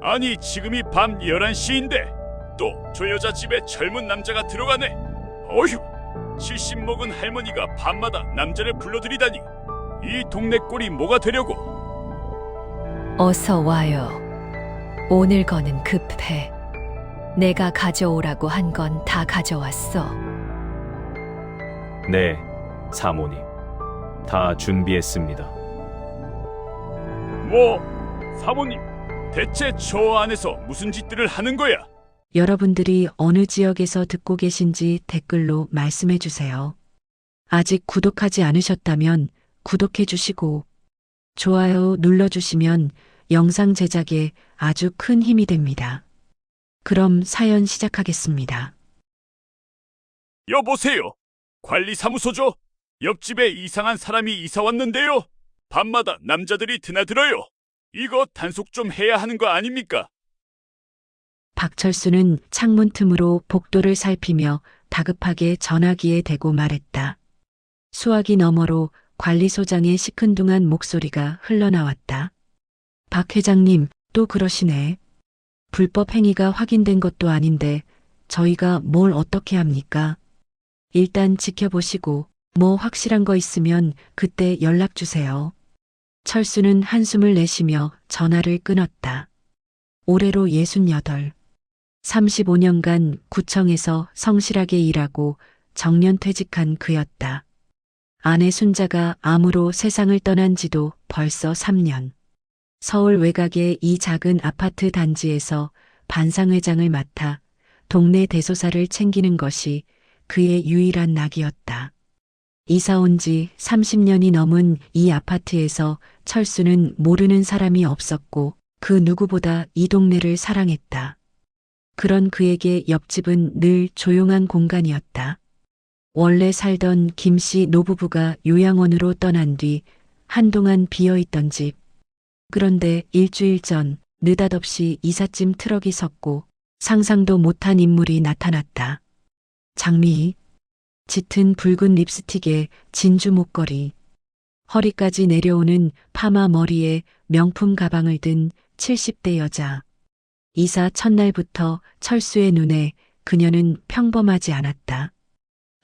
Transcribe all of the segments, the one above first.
아니, 지금이 밤 11시인데 또 저 여자 집에 젊은 남자가 들어가네. 어휴, 70 먹은 할머니가 밤마다 남자를 불러들이다니. 이 동네 꼴이 뭐가 되려고. 어서 와요. 오늘 거는 급해. 내가 가져오라고 한 건 다 가져왔어. 네, 사모님. 다 준비했습니다. 뭐, 사모님, 대체 저 안에서 무슨 짓들을 하는 거야? 여러분들이 어느 지역에서 듣고 계신지 댓글로 말씀해 주세요. 아직 구독하지 않으셨다면 구독해 주시고 좋아요 눌러 주시면 영상 제작에 아주 큰 힘이 됩니다. 그럼 사연 시작하겠습니다. 여보세요. 관리사무소죠? 옆집에 이상한 사람이 이사 왔는데요. 밤마다 남자들이 드나들어요. 이거 단속 좀 해야 하는 거 아닙니까? 박철수는 창문 틈으로 복도를 살피며 다급하게 전화기에 대고 말했다. 수화기 너머로 관리소장의 시큰둥한 목소리가 흘러나왔다. 박 회장님, 또 그러시네. 불법 행위가 확인된 것도 아닌데 저희가 뭘 어떻게 합니까? 일단 지켜보시고 뭐 확실한 거 있으면 그때 연락 주세요. 철수는 한숨을 내쉬며 전화를 끊었다. 올해로 68. 35년간 구청에서 성실하게 일하고 정년퇴직한 그였다. 아내 순자가 암으로 세상을 떠난 지도 벌써 3년. 서울 외곽의 이 작은 아파트 단지에서 반상회장을 맡아 동네 대소사를 챙기는 것이 그의 유일한 낙이었다. 이사 온 지 30년이 넘은 이 아파트에서 철수는 모르는 사람이 없었고 그 누구보다 이 동네를 사랑했다. 그런 그에게 옆집은 늘 조용한 공간이었다. 원래 살던 김씨 노부부가 요양원으로 떠난 뒤 한동안 비어있던 집. 그런데 일주일 전 느닷없이 이삿짐 트럭이 섰고 상상도 못한 인물이 나타났다. 장미, 짙은 붉은 립스틱에 진주 목걸이, 허리까지 내려오는 파마 머리에 명품 가방을 든 70대 여자. 이사 첫날부터 철수의 눈에 그녀는 평범하지 않았다.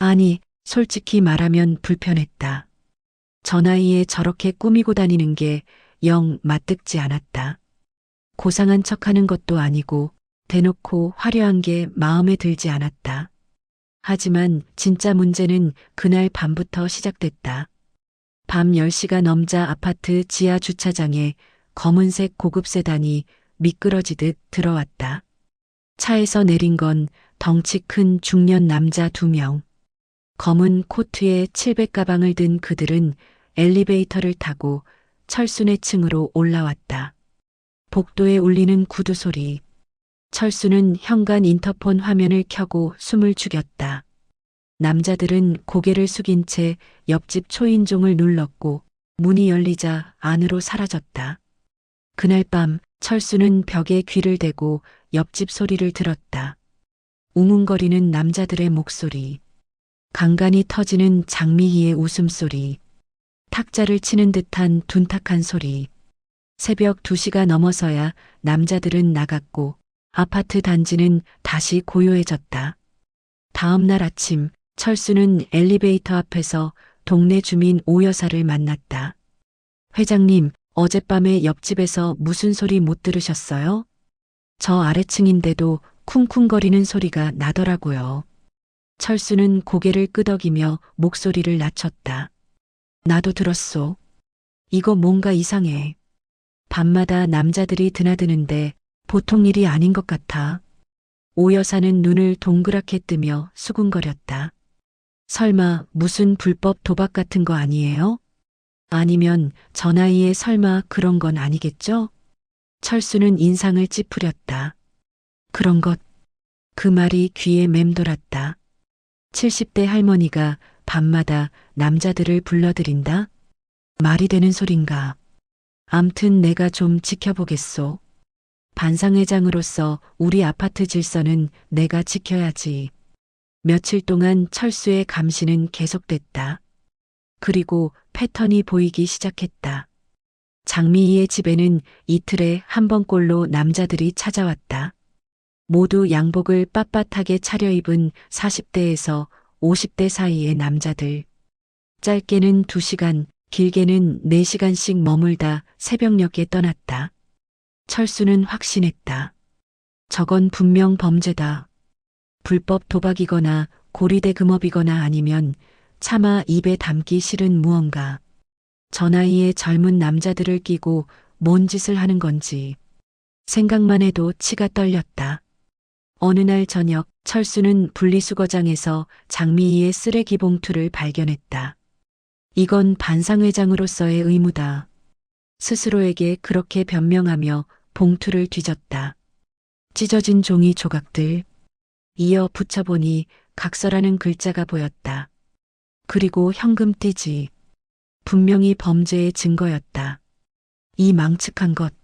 아니, 솔직히 말하면 불편했다. 저 나이에 저렇게 꾸미고 다니는 게 영 맞득지 않았다. 고상한 척하는 것도 아니고 대놓고 화려한 게 마음에 들지 않았다. 하지만 진짜 문제는 그날 밤부터 시작됐다. 밤 10시가 넘자 아파트 지하 주차장에 검은색 고급 세단이 미끄러지듯 들어왔다. 차에서 내린 건 덩치 큰 중년 남자 2명. 검은 코트에 700 가방을 든 그들은 엘리베이터를 타고 철수네 층으로 올라왔다. 복도에 울리는 구두 소리. 철수는 현관 인터폰 화면을 켜고 숨을 죽였다. 남자들은 고개를 숙인 채 옆집 초인종을 눌렀고 문이 열리자 안으로 사라졌다. 그날 밤 철수는 벽에 귀를 대고 옆집 소리를 들었다. 웅웅거리는 남자들의 목소리. 간간이 터지는 장미희의 웃음소리. 탁자를 치는 듯한 둔탁한 소리. 새벽 2시가 넘어서야 남자들은 나갔고 아파트 단지는 다시 고요해졌다. 다음 날 아침 철수는 엘리베이터 앞에서 동네 주민 오 여사를 만났다. 회장님, 어젯밤에 옆집에서 무슨 소리 못 들으셨어요? 저 아래층인데도 쿵쿵거리는 소리가 나더라고요. 철수는 고개를 끄덕이며 목소리를 낮췄다. 나도 들었소. 이거 뭔가 이상해. 밤마다 남자들이 드나드는데 보통 일이 아닌 것 같아. 오 여사는 눈을 동그랗게 뜨며 수군거렸다. 설마 무슨 불법 도박 같은 거 아니에요? 아니면 저 나이에 설마 그런 건 아니겠죠? 철수는 인상을 찌푸렸다. 그런 것. 그 말이 귀에 맴돌았다. 70대 할머니가 밤마다 남자들을 불러들인다? 말이 되는 소린가? 암튼 내가 좀 지켜보겠소. 반상회장으로서 우리 아파트 질서는 내가 지켜야지. 며칠 동안 철수의 감시는 계속됐다. 그리고 패턴이 보이기 시작했다. 장미희의 집에는 이틀에 한 번꼴로 남자들이 찾아왔다. 모두 양복을 빳빳하게 차려입은 40대에서 50대 사이의 남자들. 짧게는 2시간, 길게는 4시간씩 머물다 새벽녘에 떠났다. 철수는 확신했다. 저건 분명 범죄다. 불법 도박이거나 고리대 금업이거나 아니면 차마 입에 담기 싫은 무언가. 저 나이에 젊은 남자들을 끼고 뭔 짓을 하는 건지. 생각만 해도 치가 떨렸다. 어느 날 저녁 철수는 분리수거장에서 장미희의 쓰레기 봉투를 발견했다. 이건 반상회장으로서의 의무다. 스스로에게 그렇게 변명하며 봉투를 뒤졌다. 찢어진 종이 조각들. 이어 붙여보니 각서라는 글자가 보였다. 그리고 현금띠지. 분명히 범죄의 증거였다. 이 망측한 것.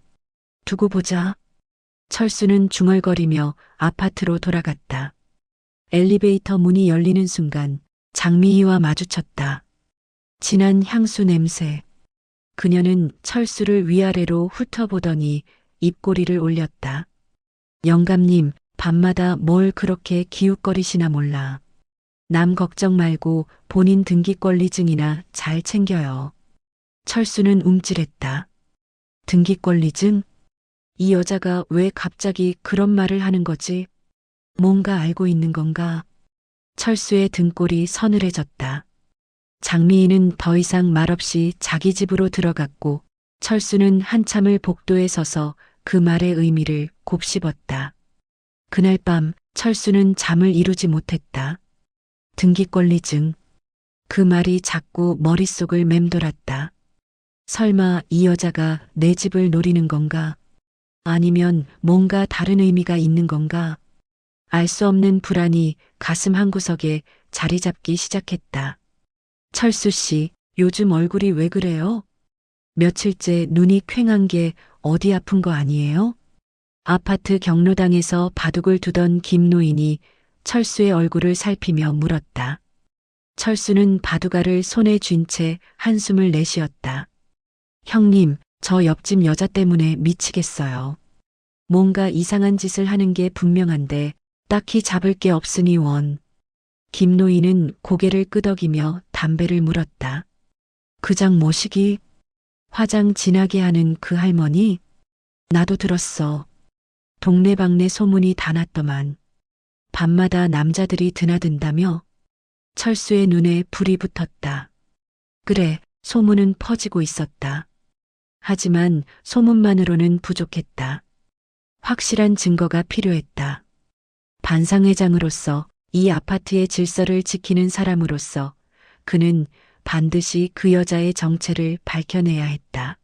두고 보자. 철수는 중얼거리며 아파트로 돌아갔다. 엘리베이터 문이 열리는 순간 장미희와 마주쳤다. 진한 향수 냄새. 그녀는 철수를 위아래로 훑어보더니 입꼬리를 올렸다. 영감님, 밤마다 뭘 그렇게 기웃거리시나 몰라. 남 걱정 말고 본인 등기권리증이나 잘 챙겨요. 철수는 움찔했다. 등기권리증? 이 여자가 왜 갑자기 그런 말을 하는 거지? 뭔가 알고 있는 건가? 철수의 등골이 서늘해졌다. 장미희는 더 이상 말없이 자기 집으로 들어갔고 철수는 한참을 복도에 서서 그 말의 의미를 곱씹었다. 그날 밤 철수는 잠을 이루지 못했다. 등기권리증. 그 말이 자꾸 머릿속을 맴돌았다. 설마 이 여자가 내 집을 노리는 건가? 아니면 뭔가 다른 의미가 있는 건가? 알 수 없는 불안이 가슴 한구석에 자리 잡기 시작했다. 철수 씨, 요즘 얼굴이 왜 그래요? 며칠째 눈이 퀭한 게 어디 아픈 거 아니에요? 아파트 경로당에서 바둑을 두던 김노인이 철수의 얼굴을 살피며 물었다. 철수는 바둑알을 손에 쥔 채 한숨을 내쉬었다. 형님, 저 옆집 여자 때문에 미치겠어요. 뭔가 이상한 짓을 하는 게 분명한데 딱히 잡을 게 없으니 원. 김노인은 고개를 끄덕이며 담배를 물었다. 그장 모시기? 화장 진하게 하는 그 할머니? 나도 들었어. 동네방네 소문이 다 났더만. 밤마다 남자들이 드나든다며? 철수의 눈에 불이 붙었다. 그래, 소문은 퍼지고 있었다. 하지만 소문만으로는 부족했다. 확실한 증거가 필요했다. 반상회장으로서, 이 아파트의 질서를 지키는 사람으로서 그는 반드시 그 여자의 정체를 밝혀내야 했다.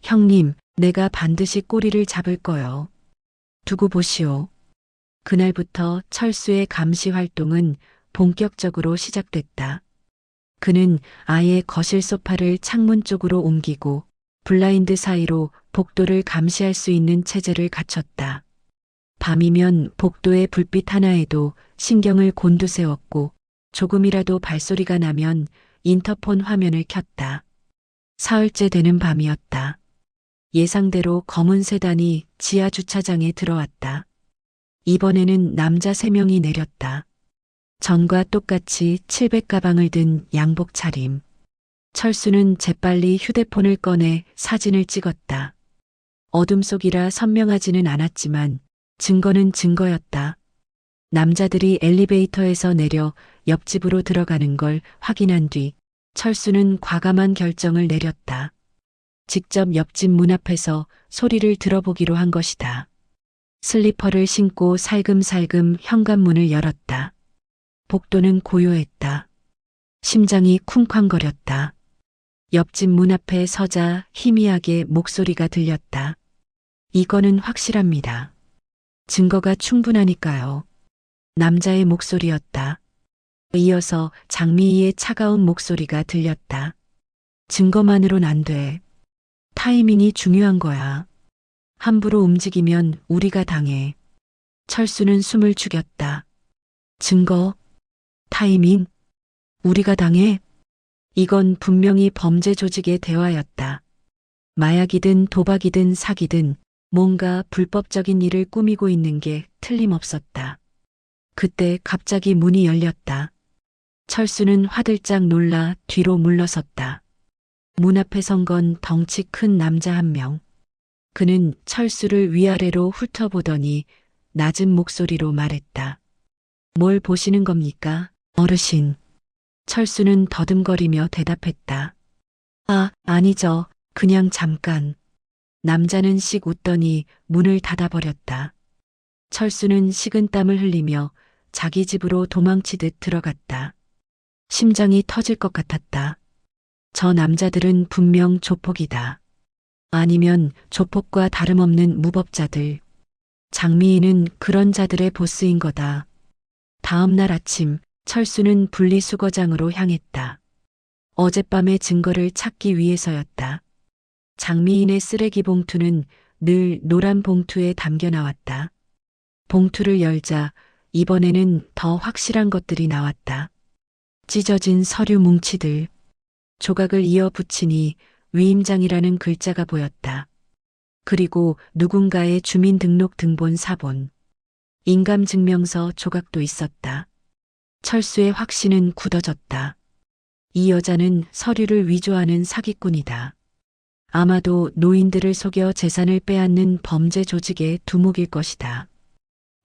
형님, 내가 반드시 꼬리를 잡을 거요. 두고 보시오. 그날부터 철수의 감시 활동은 본격적으로 시작됐다. 그는 아예 거실 소파를 창문 쪽으로 옮기고 블라인드 사이로 복도를 감시할 수 있는 체제를 갖췄다. 밤이면 복도의 불빛 하나에도 신경을 곤두세웠고 조금이라도 발소리가 나면 인터폰 화면을 켰다. 사흘째 되는 밤이었다. 예상대로 검은 세단이 지하 주차장에 들어왔다. 이번에는 남자 3명이 내렸다. 전과 똑같이 700 가방을 든 양복 차림. 철수는 재빨리 휴대폰을 꺼내 사진을 찍었다. 어둠 속이라 선명하지는 않았지만 증거는 증거였다. 남자들이 엘리베이터에서 내려 옆집으로 들어가는 걸 확인한 뒤 철수는 과감한 결정을 내렸다. 직접 옆집 문 앞에서 소리를 들어보기로 한 것이다. 슬리퍼를 신고 살금살금 현관문을 열었다. 복도는 고요했다. 심장이 쿵쾅거렸다. 옆집 문 앞에 서자 희미하게 목소리가 들렸다. 이거는 확실합니다. 증거가 충분하니까요. 남자의 목소리였다. 이어서 장미희의 차가운 목소리가 들렸다. 증거만으론 안 돼. 타이밍이 중요한 거야. 함부로 움직이면 우리가 당해. 철수는 숨을 죽였다. 증거, 타이밍, 우리가 당해? 이건 분명히 범죄 조직의 대화였다. 마약이든 도박이든 사기든 뭔가 불법적인 일을 꾸미고 있는 게 틀림없었다. 그때 갑자기 문이 열렸다. 철수는 화들짝 놀라 뒤로 물러섰다. 문 앞에 선 건 덩치 큰 남자 한 명. 그는 철수를 위아래로 훑어보더니 낮은 목소리로 말했다. 뭘 보시는 겁니까, 어르신? 철수는 더듬거리며 대답했다. 아, 아니죠. 그냥 잠깐. 남자는 씩 웃더니 문을 닫아버렸다. 철수는 식은땀을 흘리며 자기 집으로 도망치듯 들어갔다. 심장이 터질 것 같았다. 저 남자들은 분명 조폭이다. 아니면 조폭과 다름없는 무법자들. 장미인은 그런 자들의 보스인 거다. 다음 날 아침 철수는 분리수거장으로 향했다. 어젯밤의 증거를 찾기 위해서였다. 장미인의 쓰레기 봉투는 늘 노란 봉투에 담겨 나왔다. 봉투를 열자 이번에는 더 확실한 것들이 나왔다. 찢어진 서류 뭉치들, 조각을 이어 붙이니 위임장이라는 글자가 보였다. 그리고 누군가의 주민등록 등본 사본, 인감증명서 조각도 있었다. 철수의 확신은 굳어졌다. 이 여자는 서류를 위조하는 사기꾼이다. 아마도 노인들을 속여 재산을 빼앗는 범죄 조직의 두목일 것이다.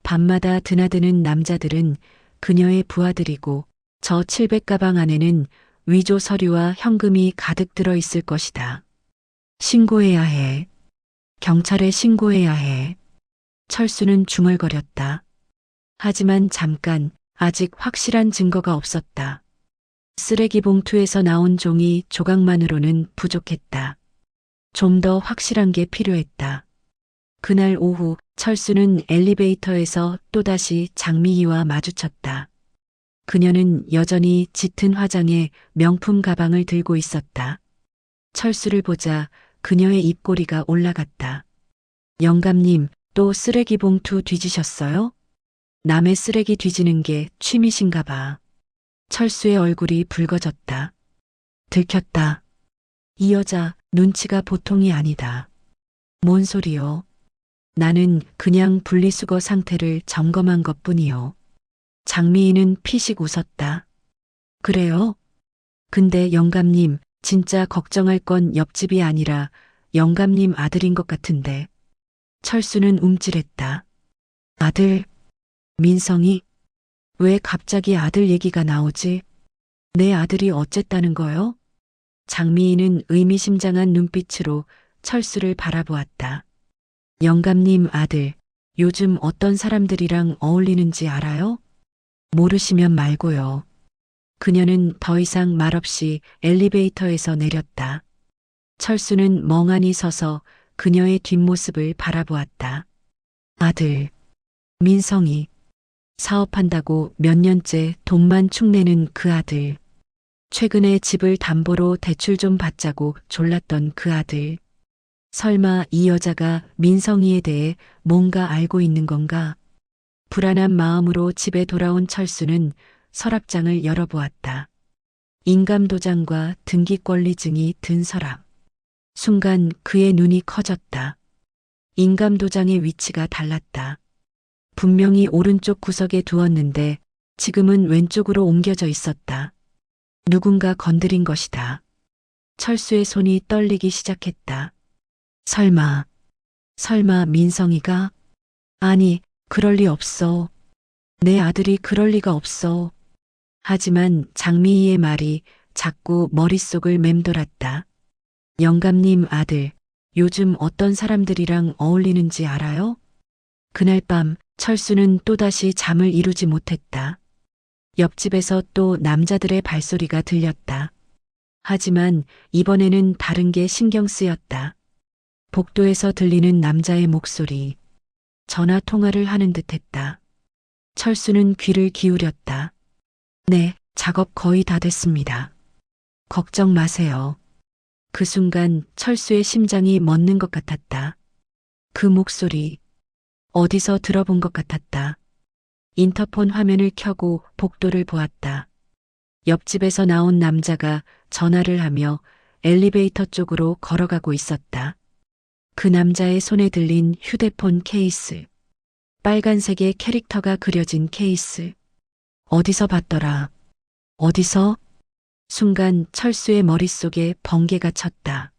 밤마다 드나드는 남자들은 그녀의 부하들이고 저 700가방 안에는 위조 서류와 현금이 가득 들어 있을 것이다. 신고해야 해. 경찰에 신고해야 해. 철수는 중얼거렸다. 하지만 잠깐, 아직 확실한 증거가 없었다. 쓰레기 봉투에서 나온 종이 조각만으로는 부족했다. 좀 더 확실한 게 필요했다. 그날 오후 철수는 엘리베이터에서 또다시 장미희와 마주쳤다. 그녀는 여전히 짙은 화장에 명품 가방을 들고 있었다. 철수를 보자 그녀의 입꼬리가 올라갔다. 영감님, 또 쓰레기 봉투 뒤지셨어요? 남의 쓰레기 뒤지는 게 취미신가 봐. 철수의 얼굴이 붉어졌다. 들켰다. 이 여자 눈치가 보통이 아니다. 뭔 소리요? 나는 그냥 분리수거 상태를 점검한 것뿐이요. 장미인은 피식 웃었다. 그래요? 근데 영감님, 진짜 걱정할 건 옆집이 아니라 영감님 아들인 것 같은데. 철수는 움찔했다. 아들? 민성이? 왜 갑자기 아들 얘기가 나오지? 내 아들이 어쨌다는 거요? 장미인은 의미심장한 눈빛으로 철수를 바라보았다. 영감님 아들, 요즘 어떤 사람들이랑 어울리는지 알아요? 모르시면 말고요. 그녀는 더 이상 말없이 엘리베이터에서 내렸다. 철수는 멍하니 서서 그녀의 뒷모습을 바라보았다. 아들, 민성이. 사업한다고 몇 년째 돈만 축내는 그 아들. 최근에 집을 담보로 대출 좀 받자고 졸랐던 그 아들. 설마 이 여자가 민성이에 대해 뭔가 알고 있는 건가? 불안한 마음으로 집에 돌아온 철수는 서랍장을 열어보았다. 인감도장과 등기권리증이 든 서랍. 순간 그의 눈이 커졌다. 인감도장의 위치가 달랐다. 분명히 오른쪽 구석에 두었는데 지금은 왼쪽으로 옮겨져 있었다. 누군가 건드린 것이다. 철수의 손이 떨리기 시작했다. 설마 민성이가? 아니, 그럴 리 없어. 내 아들이 그럴 리가 없어. 하지만 장미희의 말이 자꾸 머릿속을 맴돌았다. 영감님 아들, 요즘 어떤 사람들이랑 어울리는지 알아요? 그날 밤 철수는 또다시 잠을 이루지 못했다. 옆집에서 또 남자들의 발소리가 들렸다. 하지만 이번에는 다른 게 신경 쓰였다. 복도에서 들리는 남자의 목소리. 전화 통화를 하는 듯 했다. 철수는 귀를 기울였다. 네, 작업 거의 다 됐습니다. 걱정 마세요. 그 순간 철수의 심장이 멎는 것 같았다. 그 목소리, 어디서 들어본 것 같았다. 인터폰 화면을 켜고 복도를 보았다. 옆집에서 나온 남자가 전화를 하며 119에 전화를 걸었다. 엘리베이터 쪽으로 걸어가고 있었다. 그 남자의 손에 들린 휴대폰 케이스. 빨간색의 캐릭터가 그려진 케이스. 어디서 봤더라? 어디서? 순간 철수의 머릿속에 번개가 쳤다.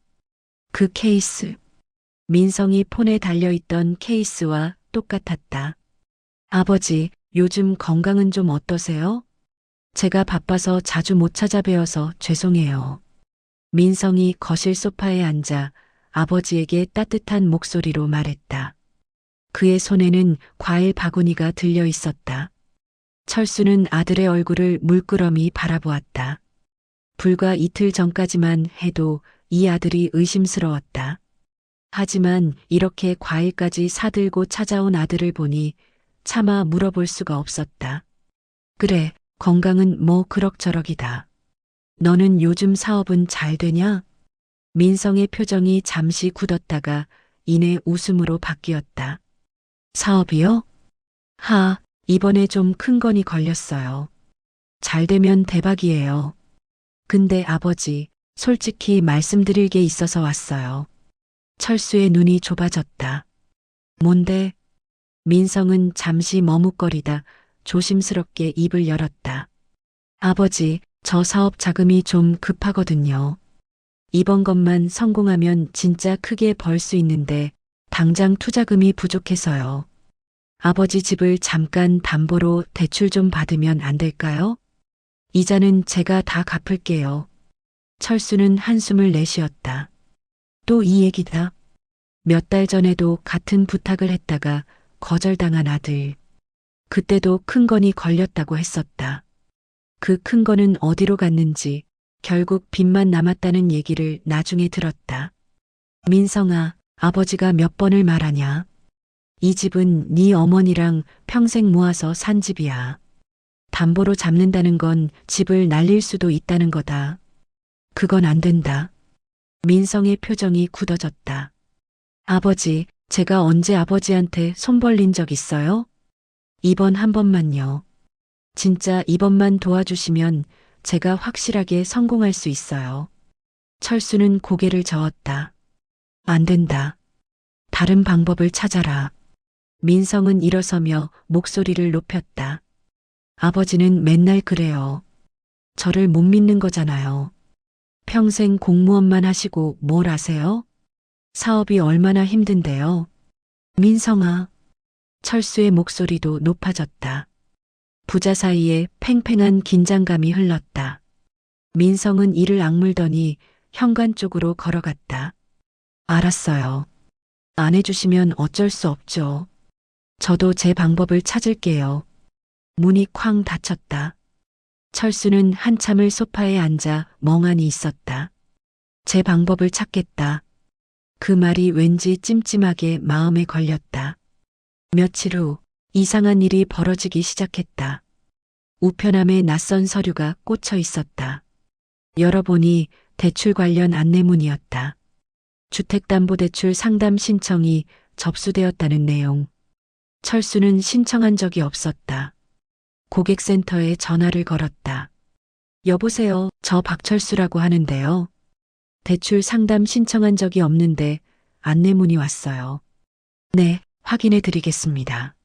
그 케이스. 민성이 폰에 달려있던 케이스와 똑같았다. 아버지, 요즘 건강은 좀 어떠세요? 제가 바빠서 자주 못 찾아뵈어서 죄송해요. 민성이 거실 소파에 앉아 아버지에게 따뜻한 목소리로 말했다. 그의 손에는 과일 바구니가 들려 있었다. 철수는 아들의 얼굴을 물끄러미 바라보았다. 불과 이틀 전까지만 해도 이 아들이 의심스러웠다. 하지만 이렇게 과일까지 사들고 찾아온 아들을 보니 차마 물어볼 수가 없었다. 그래, 건강은 뭐 그럭저럭이다. 너는 요즘 사업은 잘 되냐? 민성의 표정이 잠시 굳었다가 이내 웃음으로 바뀌었다. 사업이요? 이번에 좀 큰 건이 걸렸어요. 잘 되면 대박이에요. 근데 아버지, 솔직히 말씀드릴 게 있어서 왔어요. 철수의 눈이 좁아졌다. 뭔데? 민성은 잠시 머뭇거리다 조심스럽게 입을 열었다. 아버지, 저 사업 자금이 좀 급하거든요. 이번 것만 성공하면 진짜 크게 벌 수 있는데 당장 투자금이 부족해서요. 아버지 집을 잠깐 담보로 대출 좀 받으면 안 될까요? 이자는 제가 다 갚을게요. 철수는 한숨을 내쉬었다. 또 이 얘기다. 몇 달 전에도 같은 부탁을 했다가 거절당한 아들. 그때도 큰 건이 걸렸다고 했었다. 그 큰 거는 어디로 갔는지 결국 빚만 남았다는 얘기를 나중에 들었다. 민성아, 아버지가 몇 번을 말하냐. 이 집은 네 어머니랑 평생 모아서 산 집이야. 담보로 잡는다는 건 집을 날릴 수도 있다는 거다. 그건 안 된다. 민성의 표정이 굳어졌다. 아버지, 제가 언제 아버지한테 손 벌린 적 있어요? 이번 한 번만요. 진짜 이번만 도와주시면 제가 확실하게 성공할 수 있어요. 철수는 고개를 저었다. 안 된다. 다른 방법을 찾아라. 민성은 일어서며 목소리를 높였다. 아버지는 맨날 그래요. 저를 못 믿는 거잖아요. 평생 공무원만 하시고 뭘 아세요? 사업이 얼마나 힘든데요. 민성아. 철수의 목소리도 높아졌다. 부자 사이에 팽팽한 긴장감이 흘렀다. 민성은 이를 악물더니 현관 쪽으로 걸어갔다. 알았어요. 안 해주시면 어쩔 수 없죠. 저도 제 방법을 찾을게요. 문이 쾅 닫혔다. 철수는 한참을 소파에 앉아 멍하니 있었다. 제 방법을 찾겠다. 그 말이 왠지 찜찜하게 마음에 걸렸다. 며칠 후 이상한 일이 벌어지기 시작했다. 우편함에 낯선 서류가 꽂혀 있었다. 열어보니 대출 관련 안내문이었다. 주택담보대출 상담 신청이 접수되었다는 내용. 철수는 신청한 적이 없었다. 고객센터에 전화를 걸었다. 여보세요, 저 박철수라고 하는데요. 대출 상담 신청한 적이 없는데 안내문이 왔어요. 네, 확인해 드리겠습니다.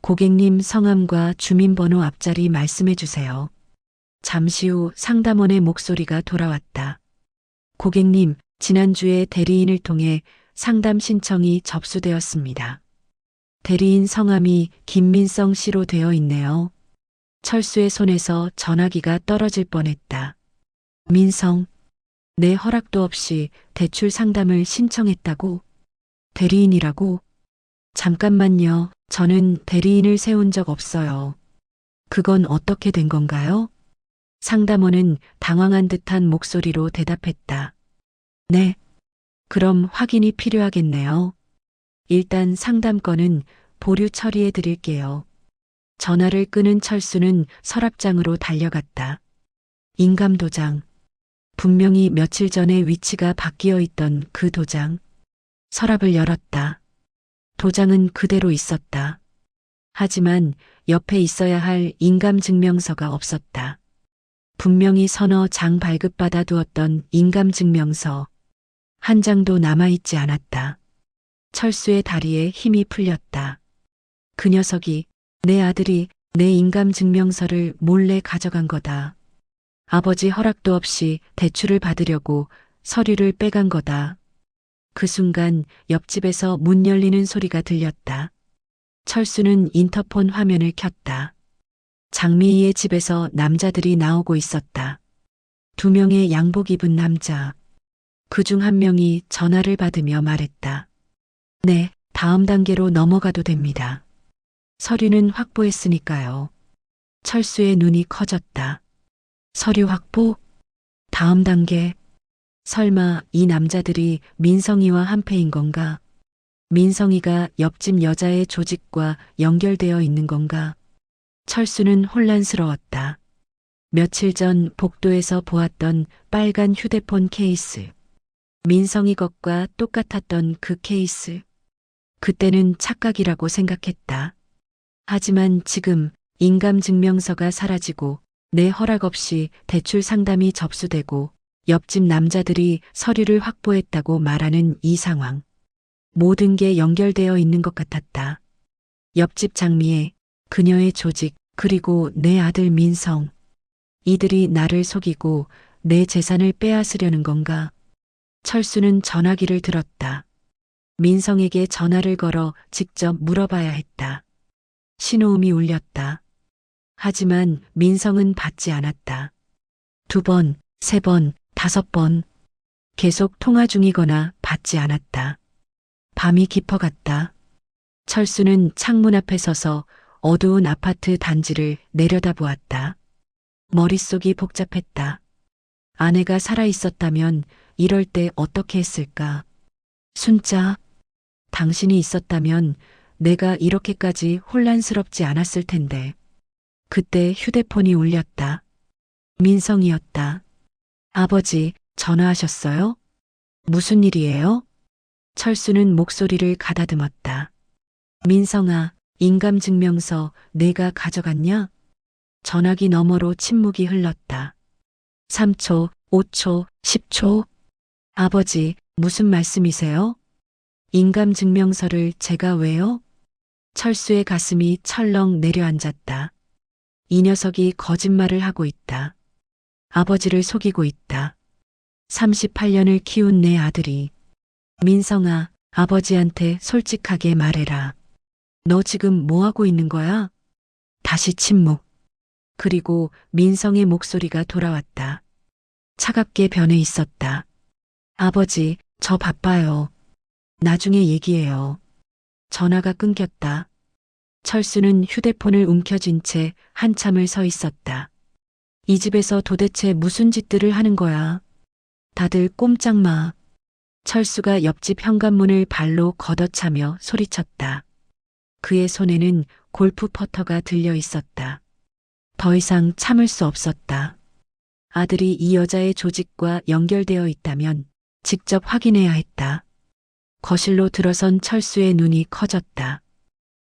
고객님 성함과 주민번호 앞자리 말씀해 주세요. 잠시 후 상담원의 목소리가 돌아왔다. 고객님, 지난주에 대리인을 통해 상담 신청이 접수되었습니다. 대리인 성함이 김민성 씨로 되어 있네요. 철수의 손에서 전화기가 떨어질 뻔했다. 민성, 내 허락도 없이 대출 상담을 신청했다고? 대리인이라고? 잠깐만요. 저는 대리인을 세운 적 없어요. 그건 어떻게 된 건가요? 상담원은 당황한 듯한 목소리로 대답했다. 네. 그럼 확인이 필요하겠네요. 일단 상담건은 보류 처리해 드릴게요. 전화를 끄는 철수는 서랍장으로 달려갔다. 인감도장. 분명히 며칠 전에 위치가 바뀌어 있던 그 도장. 서랍을 열었다. 도장은 그대로 있었다. 하지만 옆에 있어야 할 인감증명서가 없었다. 분명히 서너 장 발급받아 두었던 인감증명서. 한 장도 남아있지 않았다. 철수의 다리에 힘이 풀렸다. 그 녀석이, 내 아들이 내 인감증명서를 몰래 가져간 거다. 아버지 허락도 없이 대출을 받으려고 서류를 빼간 거다. 그 순간 옆집에서 문 열리는 소리가 들렸다. 철수는 인터폰 화면을 켰다. 장미희의 집에서 남자들이 나오고 있었다. 2명의 양복 입은 남자. 그중 한 명이 전화를 받으며 말했다. 네, 다음 단계로 넘어가도 됩니다. 서류는 확보했으니까요. 철수의 눈이 커졌다. 서류 확보? 다음 단계? 설마 이 남자들이 민성이와 한패인 건가? 민성이가 옆집 여자의 조직과 연결되어 있는 건가? 철수는 혼란스러웠다. 며칠 전 복도에서 보았던 빨간 휴대폰 케이스. 민성이 것과 똑같았던 그 케이스. 그때는 착각이라고 생각했다. 하지만 지금 인감증명서가 사라지고 내 허락 없이 대출 상담이 접수되고 옆집 남자들이 서류를 확보했다고 말하는 이 상황. 모든 게 연결되어 있는 것 같았다. 옆집 장미애, 그녀의 조직, 그리고 내 아들 민성. 이들이 나를 속이고 내 재산을 빼앗으려는 건가? 철수는 전화기를 들었다. 민성에게 전화를 걸어 직접 물어봐야 했다. 신호음이 울렸다. 하지만 민성은 받지 않았다. 2번, 3번, 5번. 계속 통화 중이거나 받지 않았다. 밤이 깊어갔다. 철수는 창문 앞에 서서 어두운 아파트 단지를 내려다보았다. 머릿속이 복잡했다. 아내가 살아있었다면 이럴 때 어떻게 했을까? 순자, 당신이 있었다면 내가 이렇게까지 혼란스럽지 않았을 텐데. 그때 휴대폰이 울렸다. 민성이었다. 아버지, 전화하셨어요? 무슨 일이에요? 철수는 목소리를 가다듬었다. 민성아, 인감증명서 내가 가져갔냐? 전화기 너머로 침묵이 흘렀다. 3초, 5초, 10초. 아버지, 무슨 말씀이세요? 인감증명서를 제가 왜요? 철수의 가슴이 철렁 내려앉았다. 이 녀석이 거짓말을 하고 있다. 아버지를 속이고 있다. 38년을 키운 내 아들이. 민성아, 아버지한테 솔직하게 말해라. 너 지금 뭐 하고 있는 거야? 다시 침묵. 그리고 민성의 목소리가 돌아왔다. 차갑게 변해 있었다. 아버지, 저 바빠요. 나중에 얘기해요. 전화가 끊겼다. 철수는 휴대폰을 움켜쥔 채 한참을 서 있었다. 이 집에서 도대체 무슨 짓들을 하는 거야? 다들 꼼짝 마. 철수가 옆집 현관문을 발로 걷어차며 소리쳤다. 그의 손에는 골프 퍼터가 들려 있었다. 더 이상 참을 수 없었다. 아들이 이 여자의 조직과 연결되어 있다면 직접 확인해야 했다. 거실로 들어선 철수의 눈이 커졌다.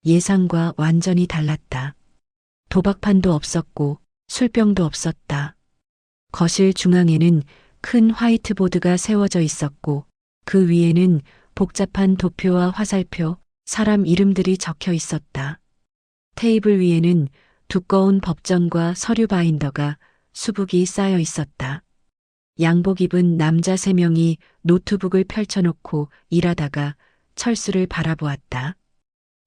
예상과 완전히 달랐다. 도박판도 없었고 술병도 없었다. 거실 중앙에는 큰 화이트보드가 세워져 있었고 그 위에는 복잡한 도표와 화살표, 사람 이름들이 적혀 있었다. 테이블 위에는 두꺼운 법전과 서류 바인더가 수북이 쌓여 있었다. 양복 입은 남자 3명이 노트북을 펼쳐놓고 일하다가 철수를 바라보았다.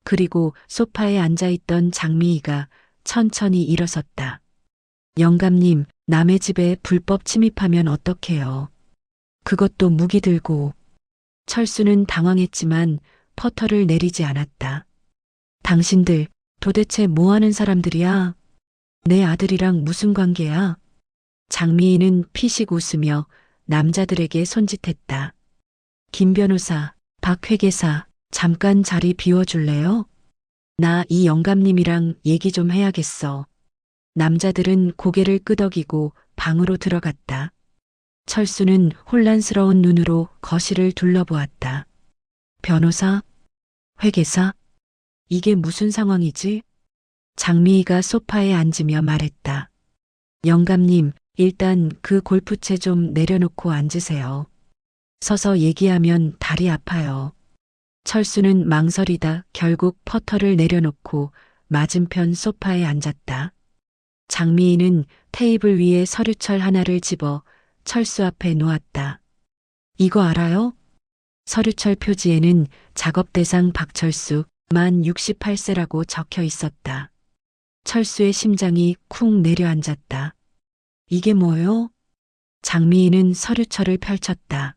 그리고 소파에 앉아있던 장미희가 천천히 일어섰다. 영감님, 남의 집에 불법 침입하면 어떡해요? 그것도 무기 들고. 철수는 당황했지만 퍼터를 내리지 않았다. 당신들 도대체 뭐 하는 사람들이야? 내 아들이랑 무슨 관계야? 장미희는 피식 웃으며 남자들에게 손짓했다. 김 변호사, 박 회계사, 잠깐 자리 비워줄래요? 나 이 영감님이랑 얘기 좀 해야겠어. 남자들은 고개를 끄덕이고 방으로 들어갔다. 철수는 혼란스러운 눈으로 거실을 둘러보았다. 변호사? 회계사? 이게 무슨 상황이지? 장미희가 소파에 앉으며 말했다. 영감님, 일단 그 골프채 좀 내려놓고 앉으세요. 서서 얘기하면 다리 아파요. 철수는 망설이다 결국 퍼터를 내려놓고 맞은편 소파에 앉았다. 장미희는 테이블 위에 서류철 하나를 집어 철수 앞에 놓았다. 이거 알아요? 서류철 표지에는 작업 대상 박철수 만 68세라고 적혀 있었다. 철수의 심장이 쿵 내려앉았다. 이게 뭐요? 장미희는 서류철을 펼쳤다.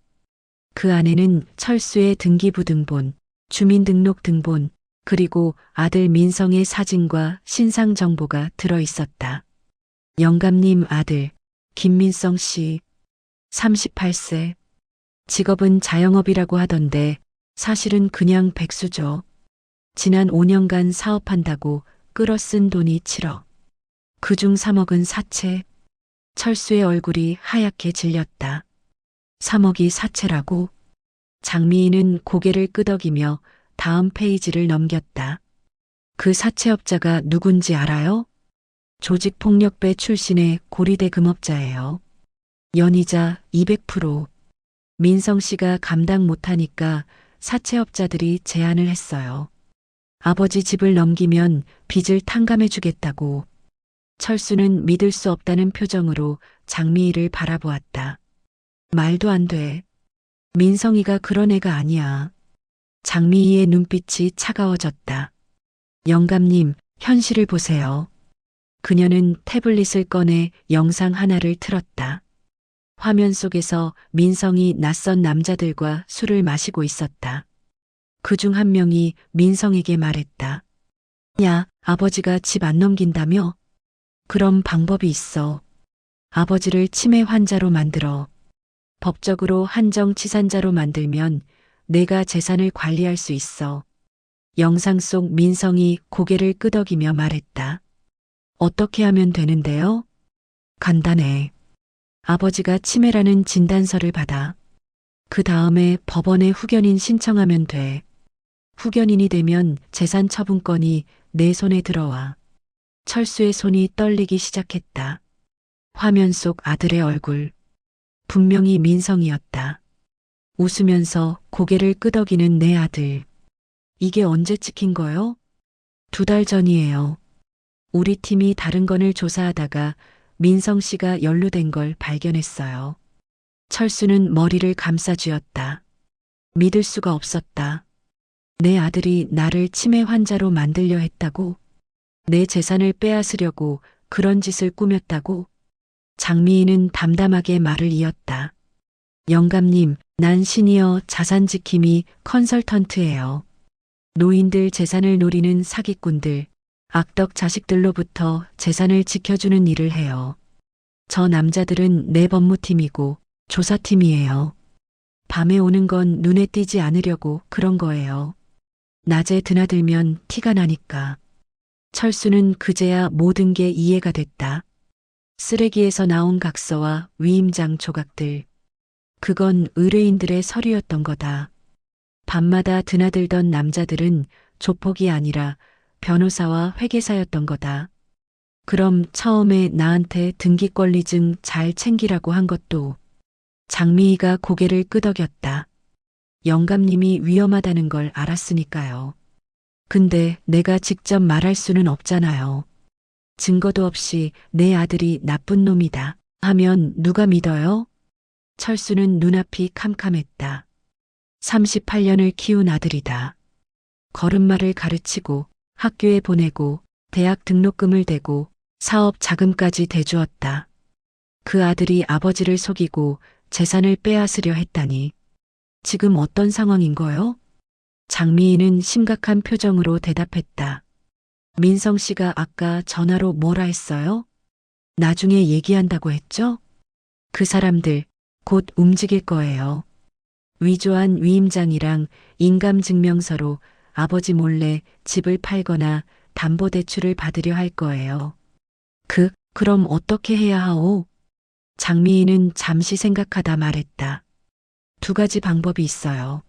그 안에는 철수의 등기부등본, 주민등록등본, 그리고 아들 민성의 사진과 신상 정보가 들어 있었다. 영감님 아들, 김민성 씨, 38세. 직업은 자영업이라고 하던데 사실은 그냥 백수죠. 지난 5년간 사업한다고 끌어쓴 돈이 7억. 그중 3억은 사채. 철수의 얼굴이 하얗게 질렸다. 3억이 사채라고? 장미희는 고개를 끄덕이며 다음 페이지를 넘겼다. 그 사채업자가 누군지 알아요? 조직폭력배 출신의 고리대 금업자예요. 연이자 200%. 민성 씨가 감당 못하니까 사채업자들이 제안을 했어요. 아버지 집을 넘기면 빚을 탕감해 주겠다고. 철수는 믿을 수 없다는 표정으로 장미희를 바라보았다. 말도 안 돼. 민성이가 그런 애가 아니야. 장미희의 눈빛이 차가워졌다. 영감님, 현실을 보세요. 그녀는 태블릿을 꺼내 영상 하나를 틀었다. 화면 속에서 민성이 낯선 남자들과 술을 마시고 있었다. 그중 한 명이 민성에게 말했다. 야, 아버지가 집 안 넘긴다며? 그럼 방법이 있어. 아버지를 치매 환자로 만들어. 법적으로 한정치산자로 만들면 내가 재산을 관리할 수 있어. 영상 속 민성이 고개를 끄덕이며 말했다. 어떻게 하면 되는데요? 간단해. 아버지가 치매라는 진단서를 받아. 그 다음에 법원에 후견인 신청하면 돼. 후견인이 되면 재산 처분권이 내 손에 들어와. 철수의 손이 떨리기 시작했다. 화면 속 아들의 얼굴. 분명히 민성이었다. 웃으면서 고개를 끄덕이는 내 아들. 이게 언제 찍힌 거요? 2달 전이에요. 우리 팀이 다른 건을 조사하다가 민성 씨가 연루된 걸 발견했어요. 철수는 머리를 감싸쥐었다. 믿을 수가 없었다. 내 아들이 나를 치매 환자로 만들려 했다고? 내 재산을 빼앗으려고 그런 짓을 꾸몄다고? 장미희는 담담하게 말을 이었다. 영감님, 난 시니어 자산지킴이 컨설턴트예요. 노인들 재산을 노리는 사기꾼들, 악덕 자식들로부터 재산을 지켜주는 일을 해요. 저 남자들은 내 법무팀이고 조사팀이에요. 밤에 오는 건 눈에 띄지 않으려고 그런 거예요. 낮에 드나들면 티가 나니까. 철수는 그제야 모든 게 이해가 됐다. 쓰레기에서 나온 각서와 위임장 조각들. 그건 의뢰인들의 서류였던 거다. 밤마다 드나들던 남자들은 조폭이 아니라 변호사와 회계사였던 거다. 그럼 처음에 나한테 등기권리증 잘 챙기라고 한 것도. 장미희가 고개를 끄덕였다. 영감님이 위험하다는 걸 알았으니까요. 근데 내가 직접 말할 수는 없잖아요. 증거도 없이 내 아들이 나쁜 놈이다 하면 누가 믿어요? 철수는 눈앞이 캄캄했다. 38년을 키운 아들이다. 걸음마를 가르치고 학교에 보내고 대학 등록금을 대고 사업 자금까지 대주었다. 그 아들이 아버지를 속이고 재산을 빼앗으려 했다니. 지금 어떤 상황인 거요? 장미희는 심각한 표정으로 대답했다. 민성 씨가 아까 전화로 뭐라 했어요? 나중에 얘기한다고 했죠? 그 사람들 곧 움직일 거예요. 위조한 위임장이랑 인감증명서로 아버지 몰래 집을 팔거나 담보대출을 받으려 할 거예요. 그럼 어떻게 해야 하오? 장미희는 잠시 생각하다 말했다. 2가지 방법이 있어요.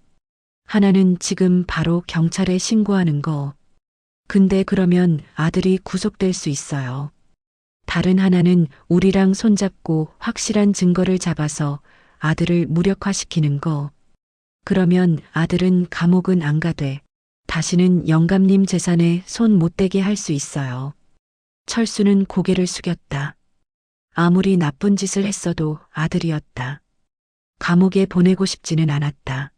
하나는 지금 바로 경찰에 신고하는 거. 근데 그러면 아들이 구속될 수 있어요. 다른 하나는 우리랑 손잡고 확실한 증거를 잡아서 아들을 무력화시키는 거. 그러면 아들은 감옥은 안 가되 다시는 영감님 재산에 손 못 대게 할 수 있어요. 철수는 고개를 숙였다. 아무리 나쁜 짓을 했어도 아들이었다. 감옥에 보내고 싶지는 않았다.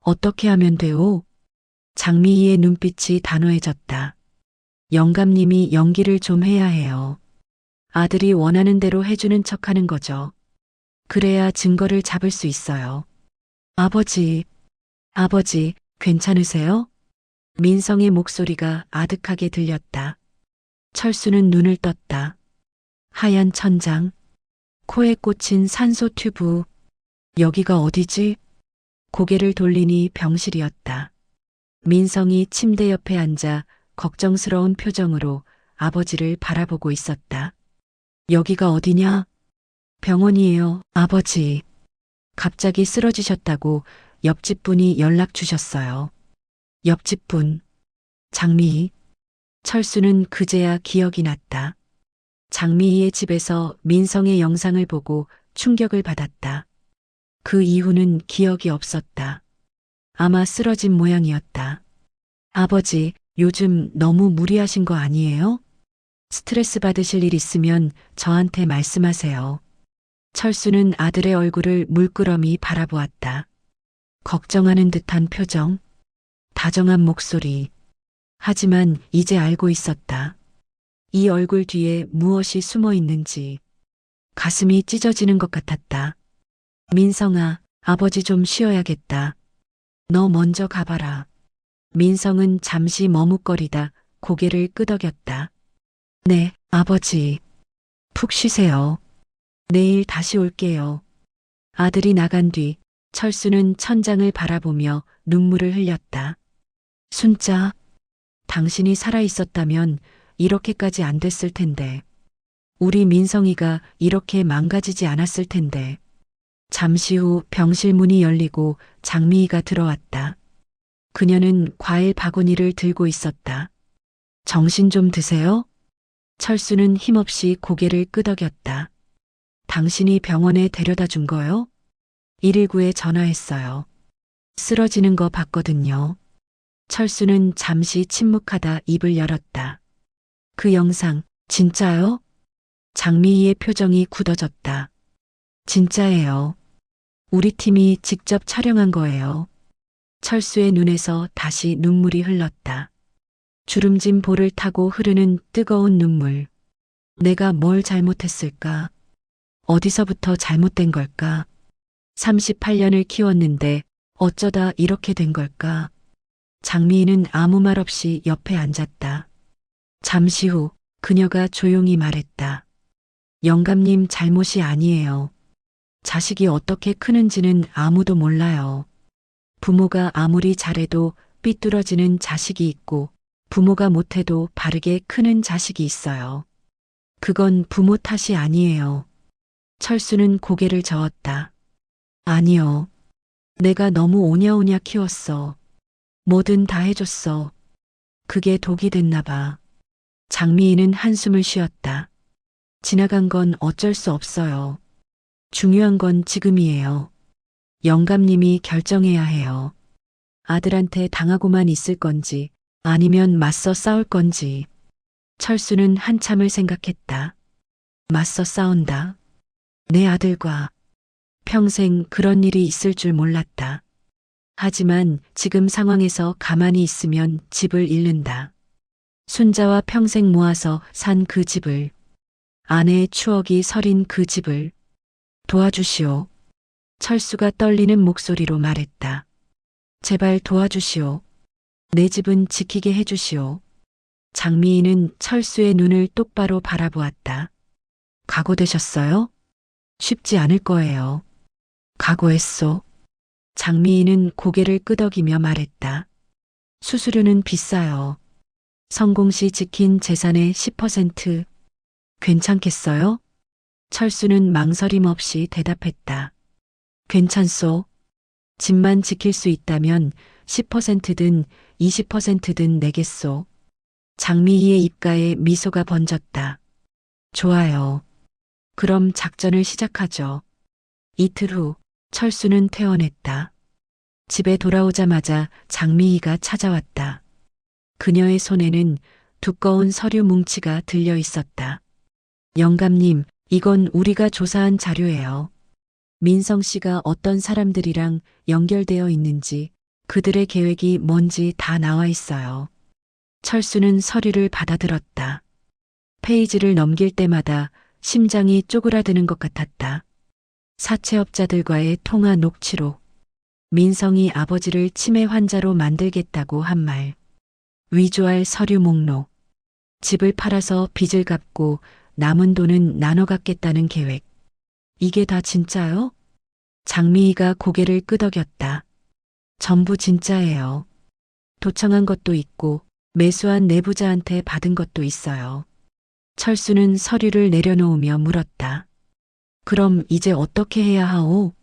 어떻게 하면 돼요? 장미희의 눈빛이 단호해졌다. 영감님이 연기를 좀 해야 해요. 아들이 원하는 대로 해주는 척하는 거죠. 그래야 증거를 잡을 수 있어요. 아버지, 괜찮으세요? 민성의 목소리가 아득하게 들렸다. 철수는 눈을 떴다. 하얀 천장, 코에 꽂힌 산소 튜브. 여기가 어디지? 고개를 돌리니 병실이었다. 민성이 침대 옆에 앉아 걱정스러운 표정으로 아버지를 바라보고 있었다. 여기가 어디냐? 병원이에요, 아버지. 갑자기 쓰러지셨다고 옆집 분이 연락 주셨어요. 옆집 분. 장미희. 철수는 그제야 기억이 났다. 장미희의 집에서 민성의 영상을 보고 충격을 받았다. 그 이후는 기억이 없었다. 아마 쓰러진 모양이었다. 아버지, 요즘 너무 무리하신 거 아니에요? 스트레스 받으실 일 있으면 저한테 말씀하세요. 철수는 아들의 얼굴을 물끄러미 바라보았다. 걱정하는 듯한 표정, 다정한 목소리. 하지만 이제 알고 있었다. 이 얼굴 뒤에 무엇이 숨어 있는지. 가슴이 찢어지는 것 같았다. 민성아, 아버지 좀 쉬어야겠다. 너 먼저 가봐라. 민성은 잠시 머뭇거리다 고개를 끄덕였다. 네, 아버지. 푹 쉬세요. 내일 다시 올게요. 아들이 나간 뒤 철수는 천장을 바라보며 눈물을 흘렸다. 순자, 당신이 살아있었다면 이렇게까지 안 됐을 텐데. 우리 민성이가 이렇게 망가지지 않았을 텐데. 잠시 후 병실 문이 열리고 장미희가 들어왔다. 그녀는 과일 바구니를 들고 있었다. 정신 좀 드세요? 철수는 힘없이 고개를 끄덕였다. 당신이 병원에 데려다 준 거요? 119에 전화했어요. 쓰러지는 거 봤거든요. 철수는 잠시 침묵하다 입을 열었다. 그 영상, 진짜요? 장미희의 표정이 굳어졌다. 진짜예요. 우리 팀이 직접 촬영한 거예요. 철수의 눈에서 다시 눈물이 흘렀다. 주름진 볼을 타고 흐르는 뜨거운 눈물. 내가 뭘 잘못했을까? 어디서부터 잘못된 걸까? 38년을 키웠는데 어쩌다 이렇게 된 걸까? 장미희는 아무 말 없이 옆에 앉았다. 잠시 후 그녀가 조용히 말했다. 영감님 잘못이 아니에요. 자식이 어떻게 크는지는 아무도 몰라요. 부모가 아무리 잘해도 삐뚤어지는 자식이 있고 부모가 못해도 바르게 크는 자식이 있어요. 그건 부모 탓이 아니에요. 철수는 고개를 저었다. 아니요. 내가 너무 오냐오냐 키웠어. 뭐든 다 해줬어. 그게 독이 됐나 봐. 장미희는 한숨을 쉬었다. 지나간 건 어쩔 수 없어요. 중요한 건 지금이에요. 영감님이 결정해야 해요. 아들한테 당하고만 있을 건지 아니면 맞서 싸울 건지. 철수는 한참을 생각했다. 맞서 싸운다. 내 아들과 평생 그런 일이 있을 줄 몰랐다. 하지만 지금 상황에서 가만히 있으면 집을 잃는다. 순자와 평생 모아서 산 그 집을, 아내의 추억이 서린 그 집을 도와주시오. 철수가 떨리는 목소리로 말했다. 제발 도와주시오. 내 집은 지키게 해주시오. 장미희는 철수의 눈을 똑바로 바라보았다. 각오되셨어요? 쉽지 않을 거예요. 각오했소. 장미희는 고개를 끄덕이며 말했다. 수수료는 비싸요. 성공 시 지킨 재산의 10%. 괜찮겠어요? 철수는 망설임 없이 대답했다. 괜찮소. 집만 지킬 수 있다면 10%든 20%든 내겠소. 장미희의 입가에 미소가 번졌다. 좋아요. 그럼 작전을 시작하죠. 이틀 후 철수는 퇴원했다. 집에 돌아오자마자 장미희가 찾아왔다. 그녀의 손에는 두꺼운 서류 뭉치가 들려 있었다. 영감님, 이건 우리가 조사한 자료예요. 민성 씨가 어떤 사람들이랑 연결되어 있는지, 그들의 계획이 뭔지 다 나와 있어요. 철수는 서류를 받아들었다. 페이지를 넘길 때마다 심장이 쪼그라드는 것 같았다. 사채업자들과의 통화 녹취록, 민성이 아버지를 치매 환자로 만들겠다고 한 말, 위조할 서류 목록, 집을 팔아서 빚을 갚고 남은 돈은 나눠 갖겠다는 계획. 이게 다 진짜요? 장미희가 고개를 끄덕였다. 전부 진짜예요. 도청한 것도 있고 매수한 내부자한테 받은 것도 있어요. 철수는 서류를 내려놓으며 물었다. 그럼 이제 어떻게 해야 하오?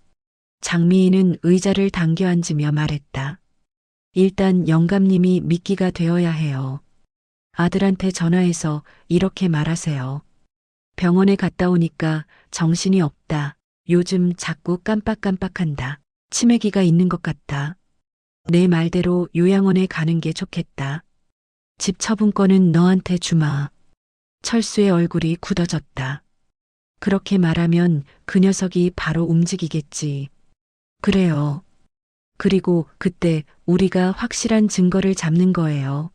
장미희는 의자를 당겨 앉으며 말했다. 일단 영감님이 미끼가 되어야 해요. 아들한테 전화해서 이렇게 말하세요. 병원에 갔다 오니까 정신이 없다. 요즘 자꾸 깜빡깜빡한다. 치매기가 있는 것 같다. 내 말대로 요양원에 가는 게 좋겠다. 집 처분권은 너한테 주마. 철수의 얼굴이 굳어졌다. 그렇게 말하면 그 녀석이 바로 움직이겠지. 그래요. 그리고 그때 우리가 확실한 증거를 잡는 거예요.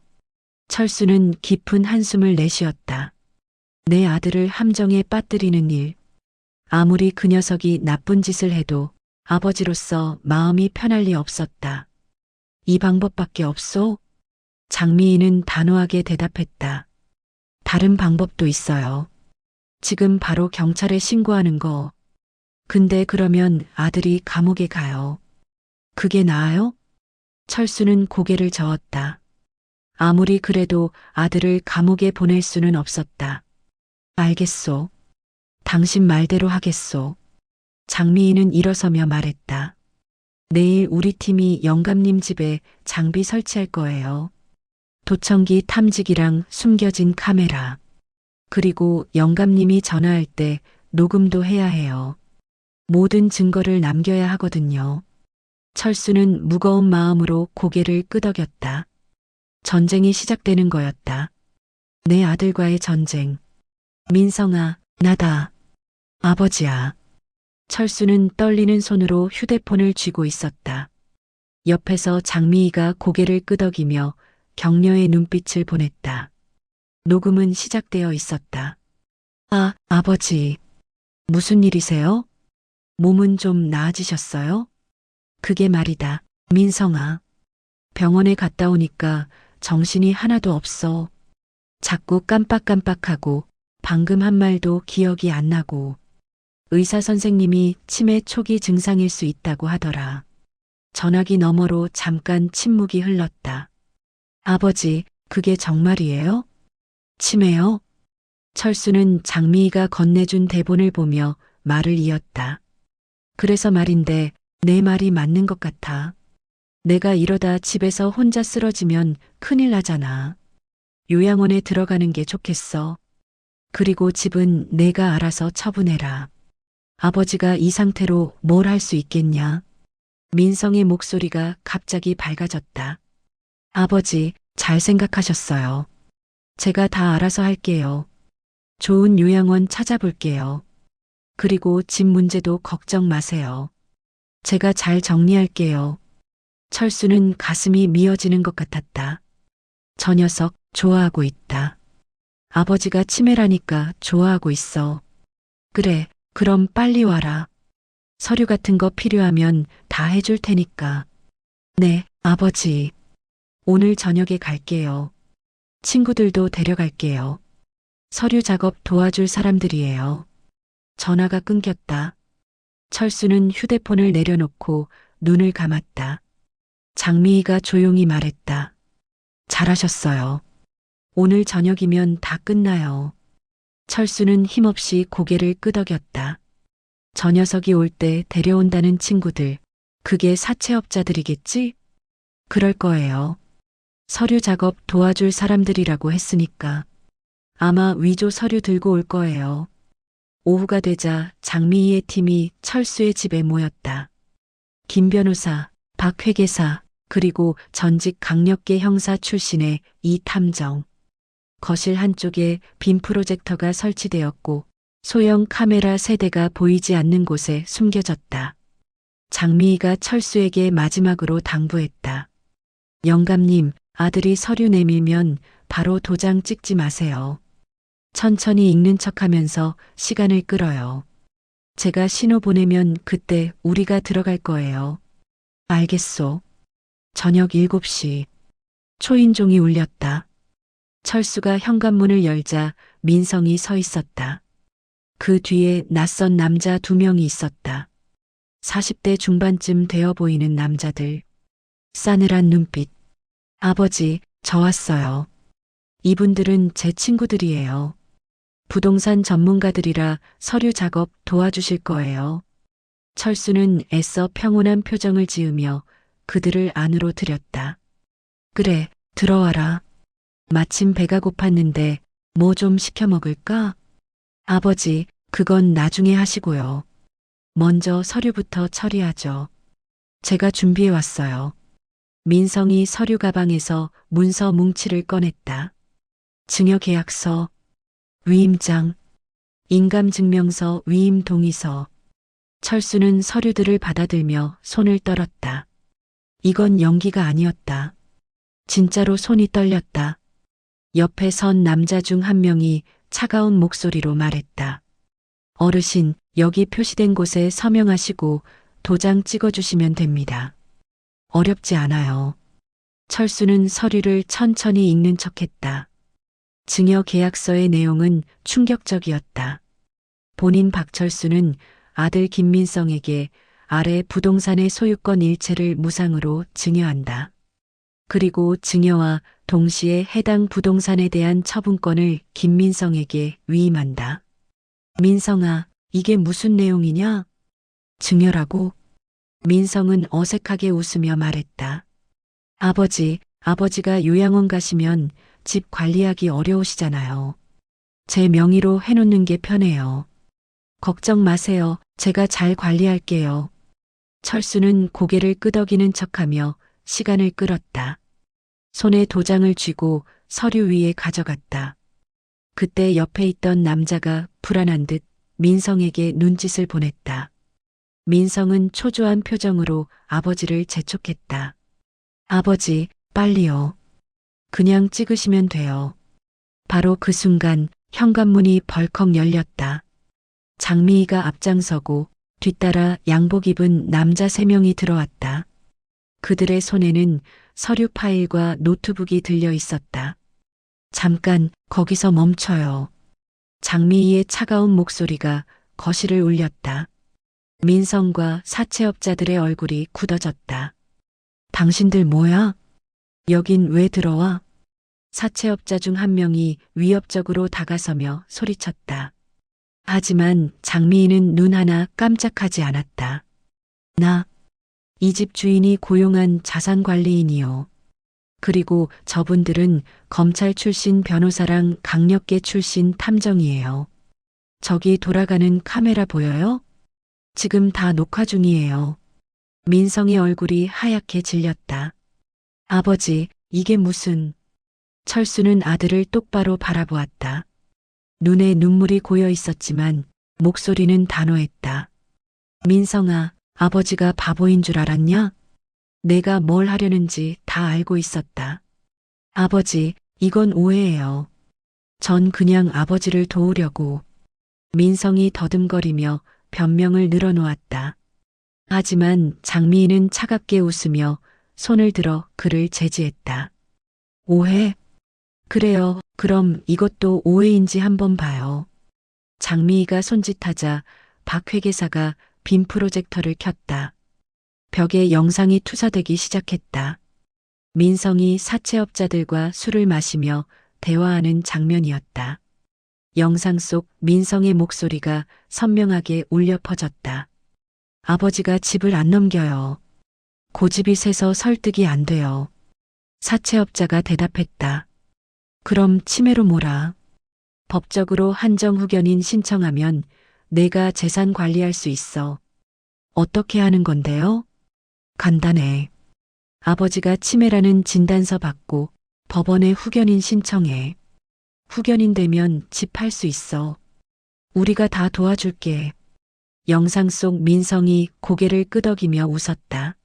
철수는 깊은 한숨을 내쉬었다. 내 아들을 함정에 빠뜨리는 일. 아무리 그 녀석이 나쁜 짓을 해도 아버지로서 마음이 편할 리 없었다. 이 방법밖에 없소? 장미희는 단호하게 대답했다. 다른 방법도 있어요. 지금 바로 경찰에 신고하는 거. 근데 그러면 아들이 감옥에 가요. 그게 나아요? 철수는 고개를 저었다. 아무리 그래도 아들을 감옥에 보낼 수는 없었다. 알겠소. 당신 말대로 하겠소. 장미희는 일어서며 말했다. 내일 우리 팀이 영감님 집에 장비 설치할 거예요. 도청기 탐지기랑 숨겨진 카메라. 그리고 영감님이 전화할 때 녹음도 해야 해요. 모든 증거를 남겨야 하거든요. 철수는 무거운 마음으로 고개를 끄덕였다. 전쟁이 시작되는 거였다. 내 아들과의 전쟁. 민성아, 나다. 아버지야. 철수는 떨리는 손으로 휴대폰을 쥐고 있었다. 옆에서 장미희가 고개를 끄덕이며 격려의 눈빛을 보냈다. 녹음은 시작되어 있었다. 아, 아버지. 무슨 일이세요? 몸은 좀 나아지셨어요? 그게 말이다. 민성아. 병원에 갔다 오니까 정신이 하나도 없어. 자꾸 깜빡깜빡하고 방금 한 말도 기억이 안 나고. 의사 선생님이 치매 초기 증상일 수 있다고 하더라. 전화기 너머로 잠깐 침묵이 흘렀다. 아버지, 그게 정말이에요? 치매요? 철수는 장미희가 건네준 대본을 보며 말을 이었다. 그래서 말인데 내 말이 맞는 것 같아. 내가 이러다 집에서 혼자 쓰러지면 큰일 나잖아. 요양원에 들어가는 게 좋겠어. 그리고 집은 내가 알아서 처분해라. 아버지가 이 상태로 뭘 할 수 있겠냐? 민성의 목소리가 갑자기 밝아졌다. 아버지, 잘 생각하셨어요. 제가 다 알아서 할게요. 좋은 요양원 찾아볼게요. 그리고 집 문제도 걱정 마세요. 제가 잘 정리할게요. 철수는 가슴이 미어지는 것 같았다. 저 녀석 좋아하고 있다. 아버지가 치매라니까 좋아하고 있어. 그래, 그럼 빨리 와라. 서류 같은 거 필요하면 다 해줄 테니까. 네, 아버지. 오늘 저녁에 갈게요. 친구들도 데려갈게요. 서류 작업 도와줄 사람들이에요. 전화가 끊겼다. 철수는 휴대폰을 내려놓고 눈을 감았다. 장미희가 조용히 말했다. 잘하셨어요. 오늘 저녁이면 다 끝나요. 철수는 힘없이 고개를 끄덕였다. 저 녀석이 올 때 데려온다는 친구들, 그게 사채업자들이겠지? 그럴 거예요. 서류 작업 도와줄 사람들이라고 했으니까. 아마 위조 서류 들고 올 거예요. 오후가 되자 장미희의 팀이 철수의 집에 모였다. 김 변호사, 박 회계사, 그리고 전직 강력계 형사 출신의 이 탐정. 거실 한쪽에 빔 프로젝터가 설치되었고 소형 카메라 세대가 보이지 않는 곳에 숨겨졌다. 장미희가 철수에게 마지막으로 당부했다. 영감님, 아들이 서류 내밀면 바로 도장 찍지 마세요. 천천히 읽는 척하면서 시간을 끌어요. 제가 신호 보내면 그때 우리가 들어갈 거예요. 알겠소. 저녁 7시. 초인종이 울렸다. 철수가 현관문을 열자 민성이 서 있었다. 그 뒤에 낯선 남자 2명이 있었다. 40대 중반쯤 되어 보이는 남자들. 싸늘한 눈빛. 아버지, 저 왔어요. 이분들은 제 친구들이에요. 부동산 전문가들이라 서류 작업 도와주실 거예요. 철수는 애써 평온한 표정을 지으며 그들을 안으로 들였다. 그래, 들어와라. 마침 배가 고팠는데 뭐 좀 시켜 먹을까? 아버지, 그건 나중에 하시고요. 먼저 서류부터 처리하죠. 제가 준비해 왔어요. 민성이 서류 가방에서 문서 뭉치를 꺼냈다. 증여계약서, 위임장, 인감증명서, 위임 동의서. 철수는 서류들을 받아들며 손을 떨었다. 이건 연기가 아니었다. 진짜로 손이 떨렸다. 옆에 선 남자 중 한 명이 차가운 목소리로 말했다. 어르신, 여기 표시된 곳에 서명하시고 도장 찍어주시면 됩니다. 어렵지 않아요. 철수는 서류를 천천히 읽는 척했다. 증여계약서의 내용은 충격적이었다. 본인 박철수는 아들 김민성에게 아래 부동산의 소유권 일체를 무상으로 증여한다. 그리고 증여와 동시에 해당 부동산에 대한 처분권을 김민성에게 위임한다. 민성아, 이게 무슨 내용이냐? 증여라고? 민성은 어색하게 웃으며 말했다. 아버지가 요양원 가시면 집 관리하기 어려우시잖아요. 제 명의로 해놓는 게 편해요. 걱정 마세요. 제가 잘 관리할게요. 철수는 고개를 끄덕이는 척하며 시간을 끌었다. 손에 도장을 쥐고 서류 위에 가져갔다. 그때 옆에 있던 남자가 불안한 듯 민성에게 눈짓을 보냈다. 민성은 초조한 표정으로 아버지를 재촉했다. 아버지, 빨리요. 그냥 찍으시면 돼요. 바로 그 순간 현관문이 벌컥 열렸다. 장미희가 앞장서고 뒤따라 양복 입은 남자 3명이 들어왔다. 그들의 손에는 서류 파일과 노트북이 들려 있었다. 잠깐, 거기서 멈춰요. 장미희의 차가운 목소리가 거실을 울렸다. 민성과 사채업자들의 얼굴이 굳어졌다. 당신들 뭐야? 여긴 왜 들어와? 사채업자 중 한 명이 위협적으로 다가서며 소리쳤다. 하지만 장미희는 눈 하나 깜짝하지 않았다. 이 집 주인이 고용한 자산관리인이요. 그리고 저분들은 검찰 출신 변호사랑 강력계 출신 탐정이에요. 저기 돌아가는 카메라 보여요? 지금 다 녹화 중이에요. 민성의 얼굴이 하얗게 질렸다. 아버지, 이게 무슨... 철수는 아들을 똑바로 바라보았다. 눈에 눈물이 고여 있었지만 목소리는 단호했다. 민성아, 아버지가 바보인 줄 알았냐? 내가 뭘 하려는지 다 알고 있었다. 아버지, 이건 오해예요. 전 그냥 아버지를 도우려고. 민성이 더듬거리며 변명을 늘어놓았다. 하지만 장미희는 차갑게 웃으며 손을 들어 그를 제지했다. 오해? 그래요. 그럼 이것도 오해인지 한번 봐요. 장미희가 손짓하자 박 회계사가 빔 프로젝터를 켰다. 벽에 영상이 투사되기 시작했다. 민성이 사채업자들과 술을 마시며 대화하는 장면이었다. 영상 속 민성의 목소리가 선명하게 울려 퍼졌다. 아버지가 집을 안 넘겨요. 고집이 세서 설득이 안 돼요. 사채업자가 대답했다. 그럼 치매로 몰아. 법적으로 한정 후견인 신청하면 내가 재산 관리할 수 있어. 어떻게 하는 건데요? 간단해. 아버지가 치매라는 진단서 받고 법원에 후견인 신청해. 후견인 되면 집 팔 수 있어. 우리가 다 도와줄게. 영상 속 민성이 고개를 끄덕이며 웃었다.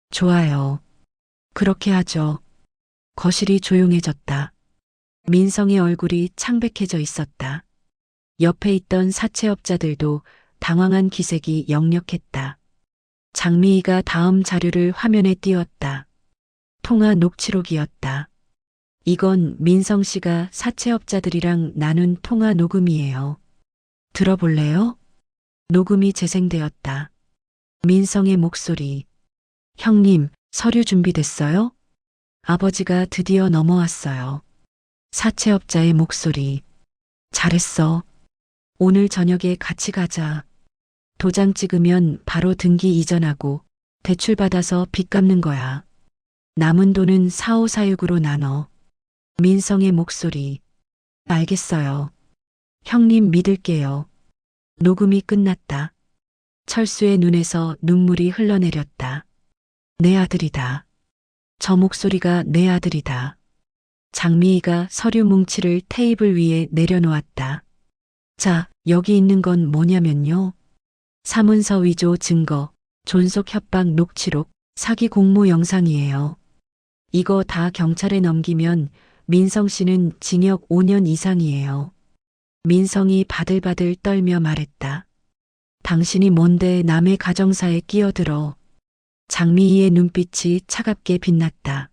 좋아요. 그렇게 하죠. 거실이 조용해졌다. 민성의 얼굴이 창백해져 있었다. 옆에 있던 사채업자들도 당황한 기색이 역력했다. 장미희가 다음 자료를 화면에 띄웠다. 통화 녹취록이었다. 이건 민성 씨가 사채업자들이랑 나눈 통화 녹음이에요. 들어볼래요? 녹음이 재생되었다. 민성의 목소리. 형님, 서류 준비됐어요? 아버지가 드디어 넘어왔어요. 사채업자의 목소리. 잘했어. 오늘 저녁에 같이 가자. 도장 찍으면 바로 등기 이전하고 대출 받아서 빚 갚는 거야. 남은 돈은 사오사육으로 나눠. 민성의 목소리. 알겠어요. 형님 믿을게요. 녹음이 끝났다. 철수의 눈에서 눈물이 흘러내렸다. 내 아들이다. 저 목소리가 내 아들이다. 장미희가 서류 뭉치를 테이블 위에 내려놓았다. 자, 여기 있는 건 뭐냐면요. 사문서 위조 증거, 존속 협박 녹취록, 사기 공모 영상이에요. 이거 다 경찰에 넘기면 민성 씨는 징역 5년 이상이에요. 민성이 바들바들 떨며 말했다. 당신이 뭔데 남의 가정사에 끼어들어. 장미희의 눈빛이 차갑게 빛났다.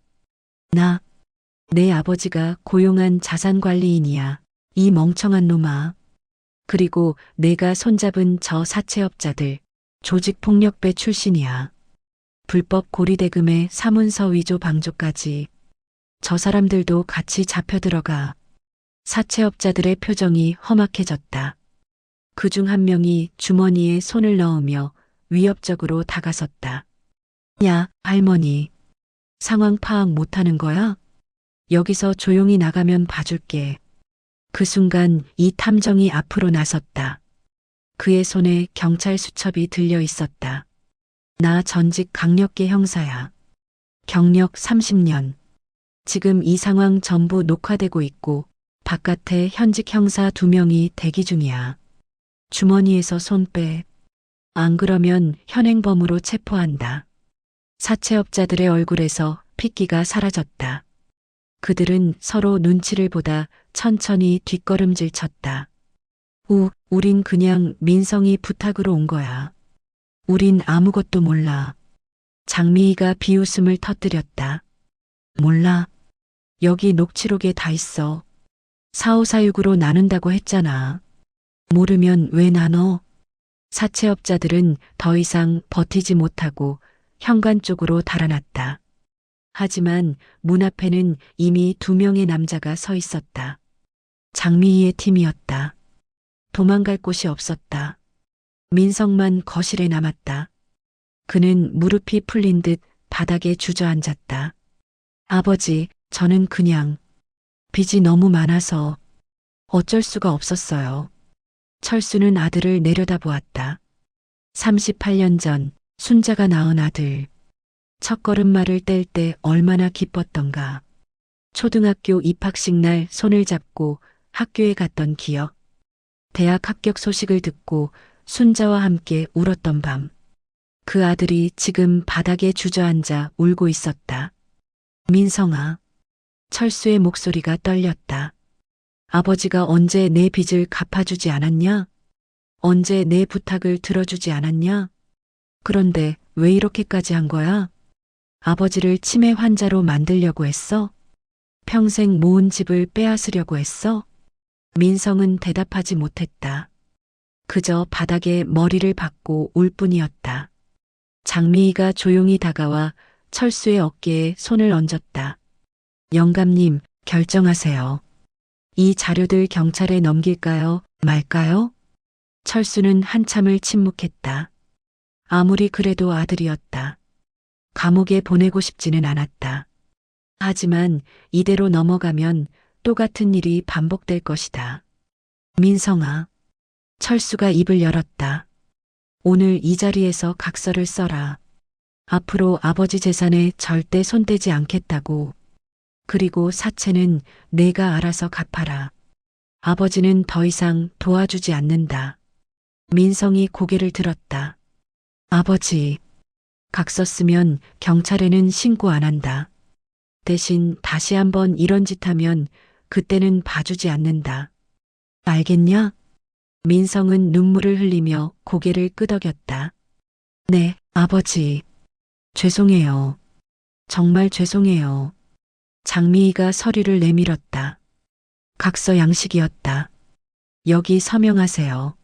내 아버지가 고용한 자산관리인이야. 이 멍청한 놈아. 그리고 내가 손잡은 저 사채업자들, 조직폭력배 출신이야. 불법 고리대금에 사문서 위조 방조까지. 저 사람들도 같이 잡혀 들어가. 사채업자들의 표정이 험악해졌다. 그중 한 명이 주머니에 손을 넣으며 위협적으로 다가섰다. 야, 할머니. 상황 파악 못하는 거야? 여기서 조용히 나가면 봐줄게. 그 순간 이 탐정이 앞으로 나섰다. 그의 손에 경찰 수첩이 들려 있었다. 나 전직 강력계 형사야. 경력 30년. 지금 이 상황 전부 녹화되고 있고 바깥에 현직 형사 2명이 대기 중이야. 주머니에서 손 빼. 안 그러면 현행범으로 체포한다. 사채업자들의 얼굴에서 핏기가 사라졌다. 그들은 서로 눈치를 보다 천천히 뒷걸음질 쳤다. 우린 그냥 민성이 부탁으로 온 거야. 우린 아무것도 몰라. 장미희가 비웃음을 터뜨렸다. 몰라. 여기 녹취록에 다 있어. 사오사육으로 나눈다고 했잖아. 모르면 왜 나눠? 사채업자들은 더 이상 버티지 못하고 현관 쪽으로 달아났다. 하지만 문 앞에는 이미 2명의 남자가 서 있었다. 장미희의 팀이었다. 도망갈 곳이 없었다. 민성만 거실에 남았다. 그는 무릎이 풀린 듯 바닥에 주저앉았다. 아버지, 저는 그냥 빚이 너무 많아서 어쩔 수가 없었어요. 철수는 아들을 내려다보았다. 38년 전 순자가 낳은 아들. 첫걸음마를 뗄 때 얼마나 기뻤던가. 초등학교 입학식 날 손을 잡고 학교에 갔던 기억. 대학 합격 소식을 듣고 순자와 함께 울었던 밤. 그 아들이 지금 바닥에 주저앉아 울고 있었다. 민성아. 철수의 목소리가 떨렸다. 아버지가 언제 내 빚을 갚아주지 않았냐? 언제 내 부탁을 들어주지 않았냐? 그런데 왜 이렇게까지 한 거야? 아버지를 치매 환자로 만들려고 했어? 평생 모은 집을 빼앗으려고 했어? 민성은 대답하지 못했다. 그저 바닥에 머리를 박고 울 뿐이었다. 장미희가 조용히 다가와 철수의 어깨에 손을 얹었다. 영감님, 결정하세요. 이 자료들 경찰에 넘길까요, 말까요? 철수는 한참을 침묵했다. 아무리 그래도 아들이었다. 감옥에 보내고 싶지는 않았다. 하지만 이대로 넘어가면 또 같은 일이 반복될 것이다. 민성아. 철수가 입을 열었다. 오늘 이 자리에서 각서를 써라. 앞으로 아버지 재산에 절대 손대지 않겠다고. 그리고 사채는 내가 알아서 갚아라. 아버지는 더 이상 도와주지 않는다. 민성이 고개를 들었다. 아버지, 각서 쓰면 경찰에는 신고 안 한다. 대신 다시 한번 이런 짓 하면 그때는 봐주지 않는다. 알겠냐? 민성은 눈물을 흘리며 고개를 끄덕였다. 네, 아버지. 죄송해요. 정말 죄송해요. 장미희가 서류를 내밀었다. 각서 양식이었다. 여기 서명하세요.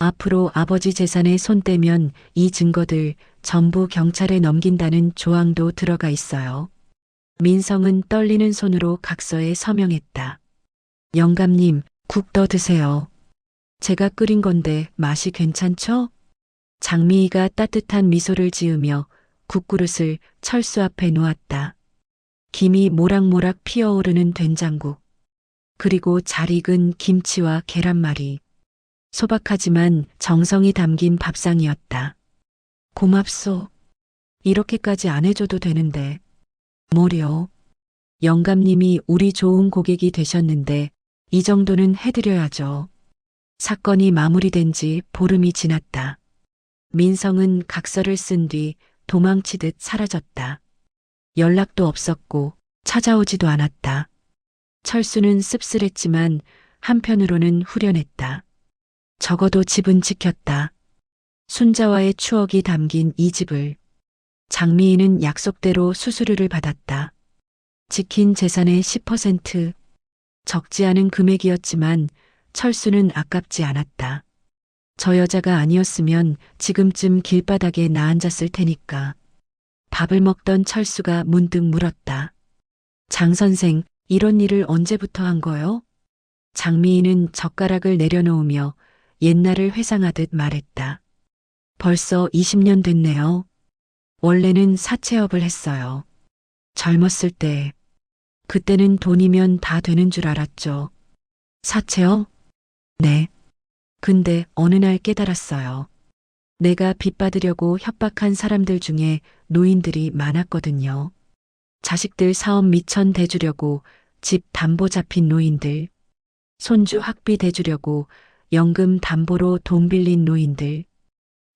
앞으로 아버지 재산에 손 떼면 이 증거들 전부 경찰에 넘긴다는 조항도 들어가 있어요. 민성은 떨리는 손으로 각서에 서명했다. 영감님, 국 더 드세요. 제가 끓인 건데 맛이 괜찮죠? 장미희가 따뜻한 미소를 지으며 국그릇을 철수 앞에 놓았다. 김이 모락모락 피어오르는 된장국, 그리고 잘 익은 김치와 계란말이, 소박하지만 정성이 담긴 밥상이었다. 고맙소. 이렇게까지 안 해줘도 되는데. 뭐려? 영감님이 우리 좋은 고객이 되셨는데 이 정도는 해드려야죠. 사건이 마무리된 지 보름이 지났다. 민성은 각서를 쓴 뒤 도망치듯 사라졌다. 연락도 없었고 찾아오지도 않았다. 철수는 씁쓸했지만 한편으로는 후련했다. 적어도 집은 지켰다. 순자와의 추억이 담긴 이 집을. 장미희는 약속대로 수수료를 받았다. 지킨 재산의 10%. 적지 않은 금액이었지만 철수는 아깝지 않았다. 저 여자가 아니었으면 지금쯤 길바닥에 나앉았을 테니까. 밥을 먹던 철수가 문득 물었다. 장 선생, 이런 일을 언제부터 한 거요? 장미희는 젓가락을 내려놓으며 옛날을 회상하듯 말했다. 벌써 20년 됐네요. 원래는 사채업을 했어요. 젊었을 때. 그때는 돈이면 다 되는 줄 알았죠. 사채업? 네. 근데 어느 날 깨달았어요. 내가 빚받으려고 협박한 사람들 중에 노인들이 많았거든요. 자식들 사업 미천 대주려고 집 담보 잡힌 노인들. 손주 학비 대주려고 연금 담보로 돈 빌린 노인들.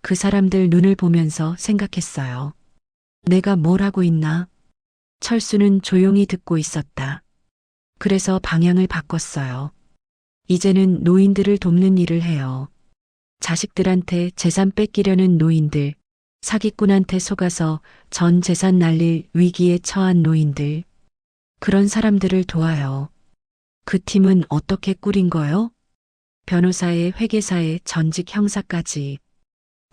그 사람들 눈을 보면서 생각했어요. 내가 뭘 하고 있나? 철수는 조용히 듣고 있었다. 그래서 방향을 바꿨어요. 이제는 노인들을 돕는 일을 해요. 자식들한테 재산 뺏기려는 노인들, 사기꾼한테 속아서 전 재산 날릴 위기에 처한 노인들. 그런 사람들을 도와요. 그 팀은 어떻게 꾸린 거요? 변호사에 회계사에 전직 형사까지.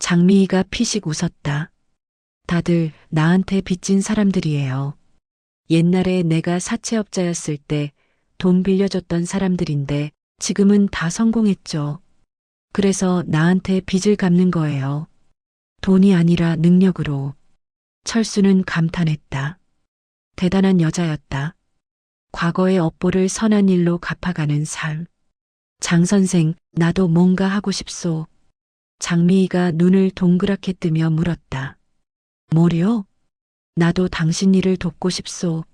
장미희가 피식 웃었다. 다들 나한테 빚진 사람들이에요. 옛날에 내가 사채업자였을 때 돈 빌려줬던 사람들인데 지금은 다 성공했죠. 그래서 나한테 빚을 갚는 거예요. 돈이 아니라 능력으로. 철수는 감탄했다. 대단한 여자였다. 과거의 업보를 선한 일로 갚아가는 삶. 장 선생, 나도 뭔가 하고 싶소. 장미희가 눈을 동그랗게 뜨며 물었다. 뭐려? 나도 당신 일을 돕고 싶소.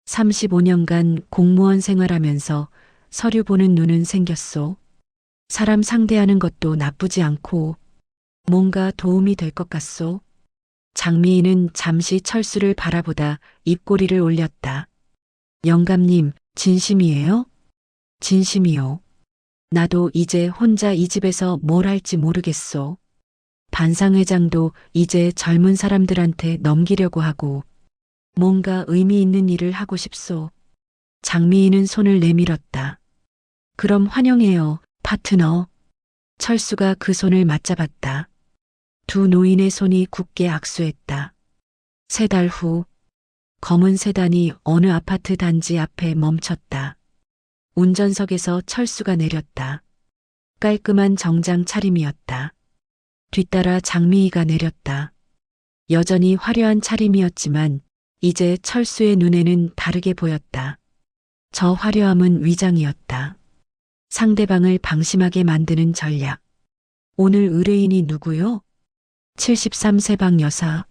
35년간 공무원 생활하면서 서류 보는 눈은 생겼소. 사람 상대하는 것도 나쁘지 않고 뭔가 도움이 될 것 같소. 장미희는 잠시 철수를 바라보다 입꼬리를 올렸다. 영감님, 진심이에요? 진심이요. 나도 이제 혼자 이 집에서 뭘 할지 모르겠소. 반상회장도 이제 젊은 사람들한테 넘기려고 하고 뭔가 의미 있는 일을 하고 싶소. 장미희는 손을 내밀었다. 그럼 환영해요, 파트너. 철수가 그 손을 맞잡았다. 두 노인의 손이 굳게 악수했다. 3달 후, 검은 세단이 어느 아파트 단지 앞에 멈췄다. 운전석에서 철수가 내렸다. 깔끔한 정장 차림이었다. 뒤따라 장미희가 내렸다. 여전히 화려한 차림이었지만 이제 철수의 눈에는 다르게 보였다. 저 화려함은 위장이었다. 상대방을 방심하게 만드는 전략. 오늘 의뢰인이 누구요? 73세 방 여사.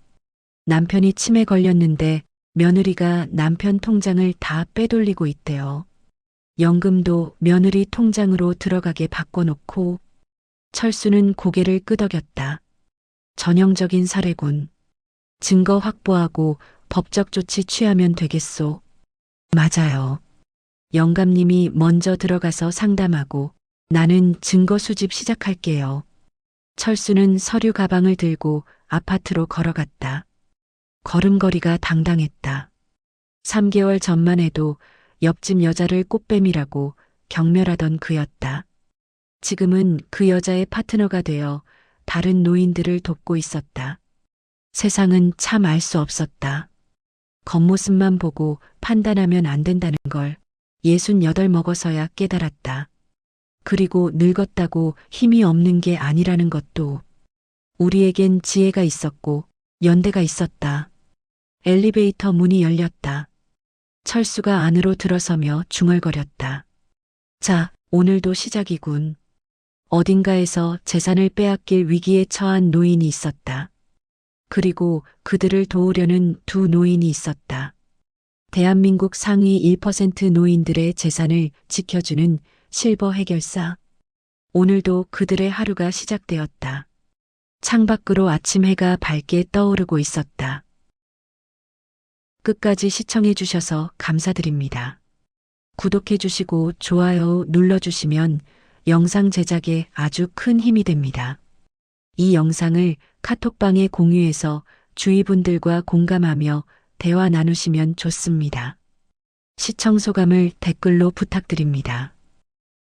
남편이 치매 걸렸는데 며느리가 남편 통장을 다 빼돌리고 있대요. 연금도 며느리 통장으로 들어가게 바꿔놓고. 철수는 고개를 끄덕였다. 전형적인 사례군. 증거 확보하고 법적 조치 취하면 되겠소. 맞아요. 영감님이 먼저 들어가서 상담하고 나는 증거 수집 시작할게요. 철수는 서류 가방을 들고 아파트로 걸어갔다. 걸음걸이가 당당했다. 3개월 전만 해도 옆집 여자를 꽃뱀이라고 경멸하던 그였다. 지금은 그 여자의 파트너가 되어 다른 노인들을 돕고 있었다. 세상은 참 알 수 없었다. 겉모습만 보고 판단하면 안 된다는 걸 68 먹어서야 깨달았다. 그리고 늙었다고 힘이 없는 게 아니라는 것도. 우리에겐 지혜가 있었고 연대가 있었다. 엘리베이터 문이 열렸다. 철수가 안으로 들어서며 중얼거렸다. 자, 오늘도 시작이군. 어딘가에서 재산을 빼앗길 위기에 처한 노인이 있었다. 그리고 그들을 도우려는 두 노인이 있었다. 대한민국 상위 1% 노인들의 재산을 지켜주는 실버 해결사. 오늘도 그들의 하루가 시작되었다. 창밖으로 아침 해가 밝게 떠오르고 있었다. 끝까지 시청해 주셔서 감사드립니다. 구독해 주시고 좋아요 눌러 주시면 영상 제작에 아주 큰 힘이 됩니다. 이 영상을 카톡방에 공유해서 주위 분들과 공감하며 대화 나누시면 좋습니다. 시청 소감을 댓글로 부탁드립니다.